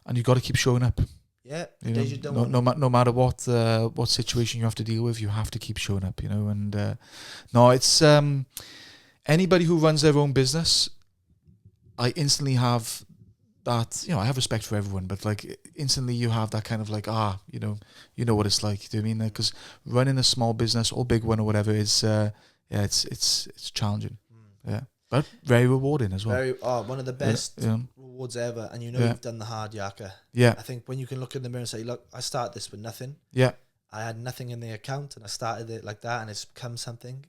And you got to keep showing up. Yeah. You know, you don't no matter what situation you have to deal with, you have to keep showing up. You know, and no, it's anybody who runs their own business, I instantly have that, you know, I have respect for everyone, but like instantly you have that kind of like, you know what it's like. Do you know what I mean? Because running a small business or big one or whatever is, it's challenging. Yeah, but very rewarding as well. One of the best rewards ever, and you've done the hard yakka. Yeah, I think when you can look in the mirror and say, "Look, I started this with nothing." Yeah, I had nothing in the account, and I started it like that, and it's become something.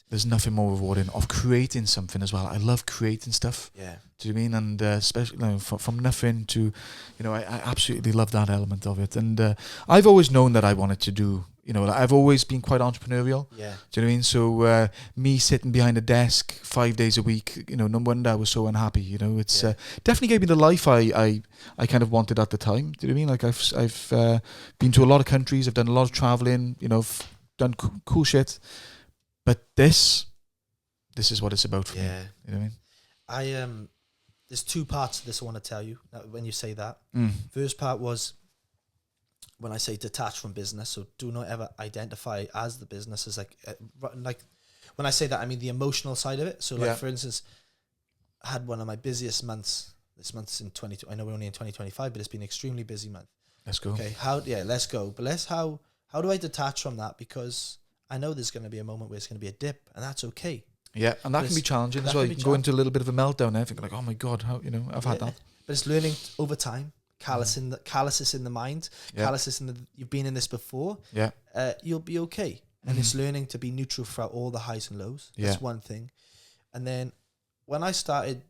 There's nothing more rewarding of creating something as well. I love creating stuff. Yeah. Do you know what I mean? And especially from nothing to, you know, I absolutely love that element of it. And I've always known that I wanted to do, you know, I've always been quite entrepreneurial. Yeah. Do you know what I mean? So me sitting behind a desk 5 days a week, you know, no wonder I was so unhappy. You know, it's definitely gave me the life I kind of wanted at the time. Do you know what I mean? Like I've been to a lot of countries. I've done a lot of traveling. You know, done cool shit. But this is what it's about for me. You know what I mean? There's two parts to this I want to tell you when you say that. First part was when I say detach from business, so do not ever identify as the business as like when I say that, I mean the emotional side of it. So like for instance, I had one of my busiest months. This month's in 22. I know we're only in 2025, but it's been an extremely busy month. Let's go. Okay, let's go. But how do I detach from that? Because I know there's going to be a moment where it's going to be a dip, and that's okay. Yeah, and that can be challenging as well. You can go into a little bit of a meltdown there, thinking like, oh my God, how, you know, I've had that. But it's learning over time. calluses in the mind, calluses in the, you've been in this before, you'll be okay. And it's learning to be neutral throughout all the highs and lows. That's one thing. And then when I started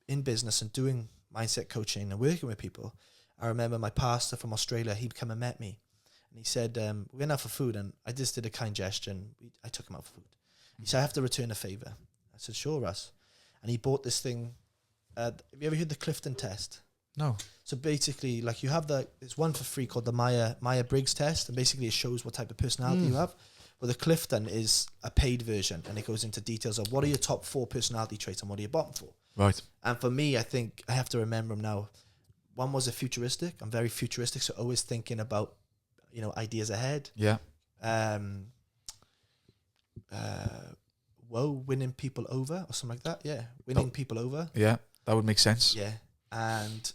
in business and doing mindset coaching and working with people, I remember my pastor from Australia, he came and met me. And he said, we went out for food, and I just did a kind gesture, and I took him out for food. He said, I have to return a favor. I said, sure, Russ. And he bought this thing. Have you ever heard the Clifton test? No. So basically, like, you have there's one for free called the Myers-Briggs test, and basically it shows what type of personality you have. Well, the Clifton is a paid version, and it goes into details of what are your top 4 personality traits and what are your bottom 4. Right. And for me, I think I have to remember them now. One was a futuristic. I'm very futuristic, so always thinking about, ideas ahead. Yeah. Winning people over or something like that. Yeah, winning people over. Yeah, that would make sense. Yeah, and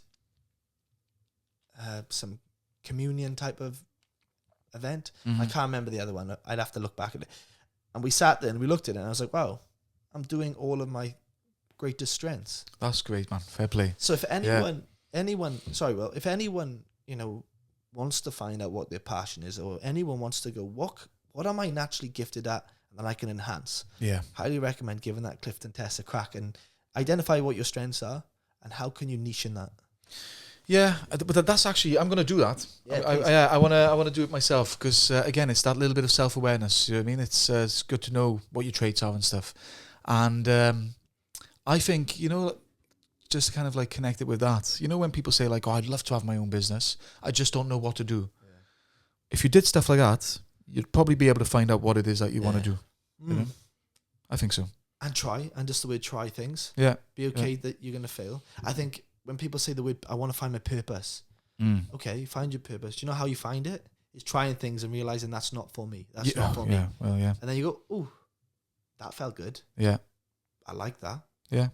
some communion type of event. I can't remember the other one. I'd have to look back at it. And we sat there and we looked at it, and I was like, wow, I'm doing all of my greatest strengths. That's great, man. Fair play. So if anyone, if anyone, wants to find out what their passion is, or anyone wants to go, what am I naturally gifted at and that I can enhance? Yeah. Highly recommend giving that Clifton test a crack and identify what your strengths are and how can you niche in that. Yeah, but that's actually, I'm going to do that. Yeah, I want to do it myself because, again, it's that little bit of self-awareness. You know what I mean? It's good to know what your traits are and stuff. And I think, just to kind of like connect it with that, when people say like, oh, I'd love to have my own business, I just don't know what to do. Yeah. If you did stuff like that, you'd probably be able to find out what it is that you want to do. I think so. And try, and just the word try things. Yeah. Be okay that you're going to fail. I think when people say the word, I want to find my purpose. Okay, find your purpose. Do you know how you find it? It's trying things and realizing that's not for me. That's not for me. Well, yeah. And then you go, oh, that felt good. Yeah. I like that. Yeah.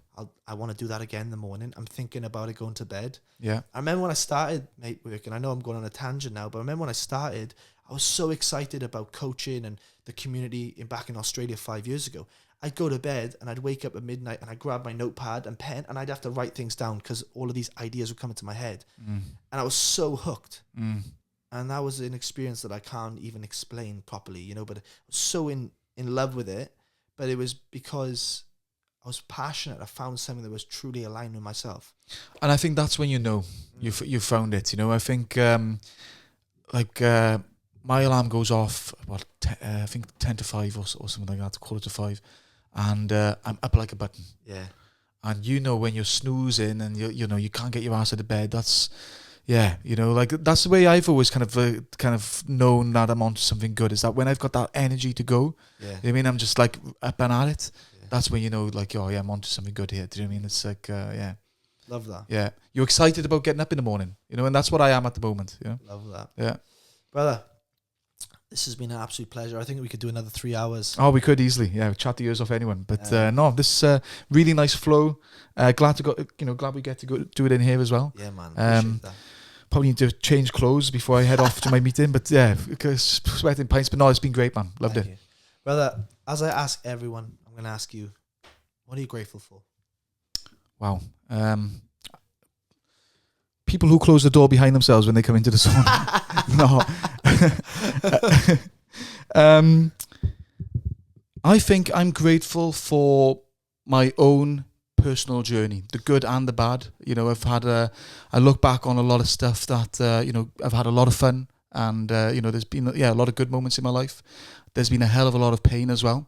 I want to do that again in the morning. I'm thinking about it going to bed. Yeah. I remember when I started work, and I know I'm going on a tangent now, but I remember when I started, I was so excited about coaching and the community back in Australia 5 years ago. I'd go to bed and I'd wake up at midnight and I'd grab my notepad and pen and I'd have to write things down because all of these ideas would come into my head. And I was so hooked. And that was an experience that I can't even explain properly, but I was so in love with it. But it was because I was passionate. I found something that was truly aligned with myself. And I think that's when you found it. I think my alarm goes off about I think 10 to 5 or something like that, 4:45, and I'm up like a button. Yeah. And when you're snoozing and you can't get your ass out of bed, that's that's the way I've always kind of known that I'm onto something good, is that when I've got that energy to go, I'm just like up and at it. That's when I'm onto something good here. Do you know what I mean? It's like, Love that. Yeah. You're excited about getting up in the morning, and that's what I am at the moment. Love that. Yeah. Brother, this has been an absolute pleasure. I think we could do another 3 hours. Oh, we could easily. Yeah. Chat the ears off anyone. But no, this is really nice flow. Glad we get to go do it in here as well. Yeah, man. Appreciate that. Probably need to change clothes before I head off to my meeting. But yeah, because sweating pints. But no, it's been great, man. Loved it. Brother, as I ask everyone, I'm going to ask you, what are you grateful for? Wow. People who close the door behind themselves when they come into the sauna. No. I think I'm grateful for my own personal journey, the good and the bad. I look back on a lot of stuff that, I've had a lot of fun, and, there's been, a lot of good moments in my life. There's been a hell of a lot of pain as well.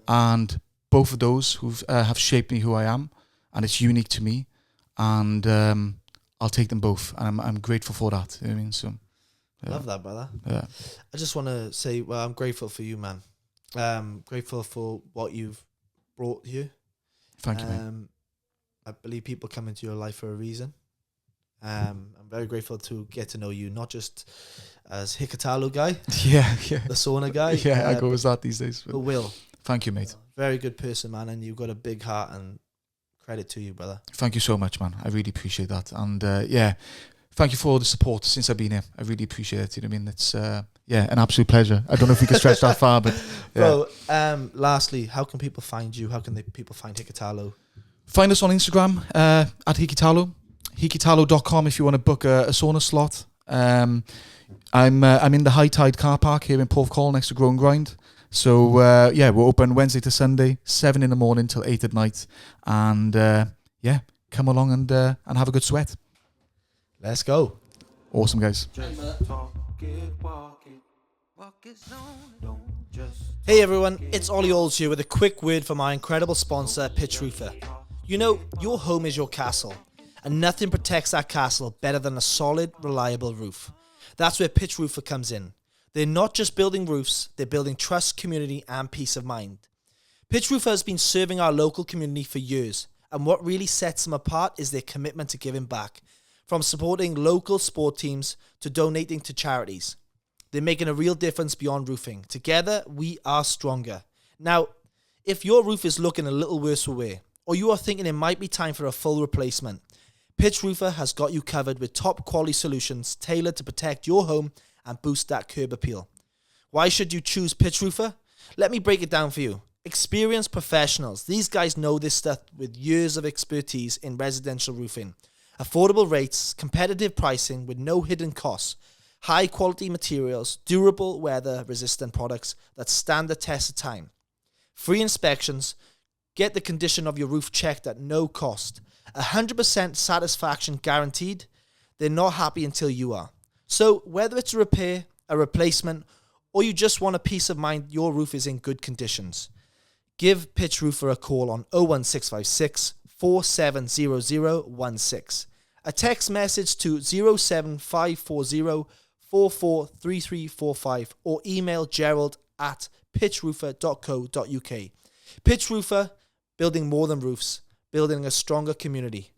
And both of those have shaped me who I am, and it's unique to me. And I'll take them both, and I'm grateful for that. You know what I mean? So, yeah. Love that, brother. Yeah. I just want to say, well, I'm grateful for you, man. Grateful for what you've brought here. Thank you, man. I believe people come into your life for a reason. I'm very grateful to get to know you, not just as Hikitalo guy, the sauna guy. Yeah, I go as that these days. But Will. Thank you, mate. Very good person, man, and you've got a big heart, and credit to you, brother. Thank you so much, man. I really appreciate that. And thank you for all the support since I've been here. I really appreciate it. You know what I mean? It's an absolute pleasure. I don't know if we can stretch that far, but yeah. Bro, lastly, how can people find you? How can people find Hikitalo? Find us on Instagram at Hikitalo. Hikitalo.com if you want to book a sauna slot. I'm in the High Tide car park here in Porthcawl next to Grow and Grind. So we're open Wednesday to Sunday, 7 in the morning till 8 at night. And come along and have a good sweat. Let's go. Awesome, guys. Hey everyone, it's Ollie Olds here with a quick word from our incredible sponsor, Pitch Roofer. You know, your home is your castle, and nothing protects that castle better than a solid, reliable roof. That's where Pitch Roofer comes in. They're not just building roofs, they're building trust, community, and peace of mind. Pitch Roofer has been serving our local community for years, and what really sets them apart is their commitment to giving back, from supporting local sport teams to donating to charities. They're making a real difference beyond roofing. Together, we are stronger. Now, if your roof is looking a little worse for wear, or you are thinking it might be time for a full replacement, Pitch Roofer has got you covered with top quality solutions tailored to protect your home and boost that curb appeal. Why should you choose Pitch Roofer? Let me break it down for you. Experienced professionals. These guys know this stuff with years of expertise in residential roofing. Affordable rates, competitive pricing with no hidden costs, high quality materials, durable weather resistant products that stand the test of time. Free inspections, get the condition of your roof checked at no cost. 100% satisfaction guaranteed. They're not happy until you are. So whether it's a repair, a replacement, or you just want a peace of mind your roof is in good conditions, give Pitch Roofer a call on 01656 470016. A text message to 07540 443345 or email gerald@pitchroofer.co.uk. Pitch Roofer, building more than roofs, building a stronger community.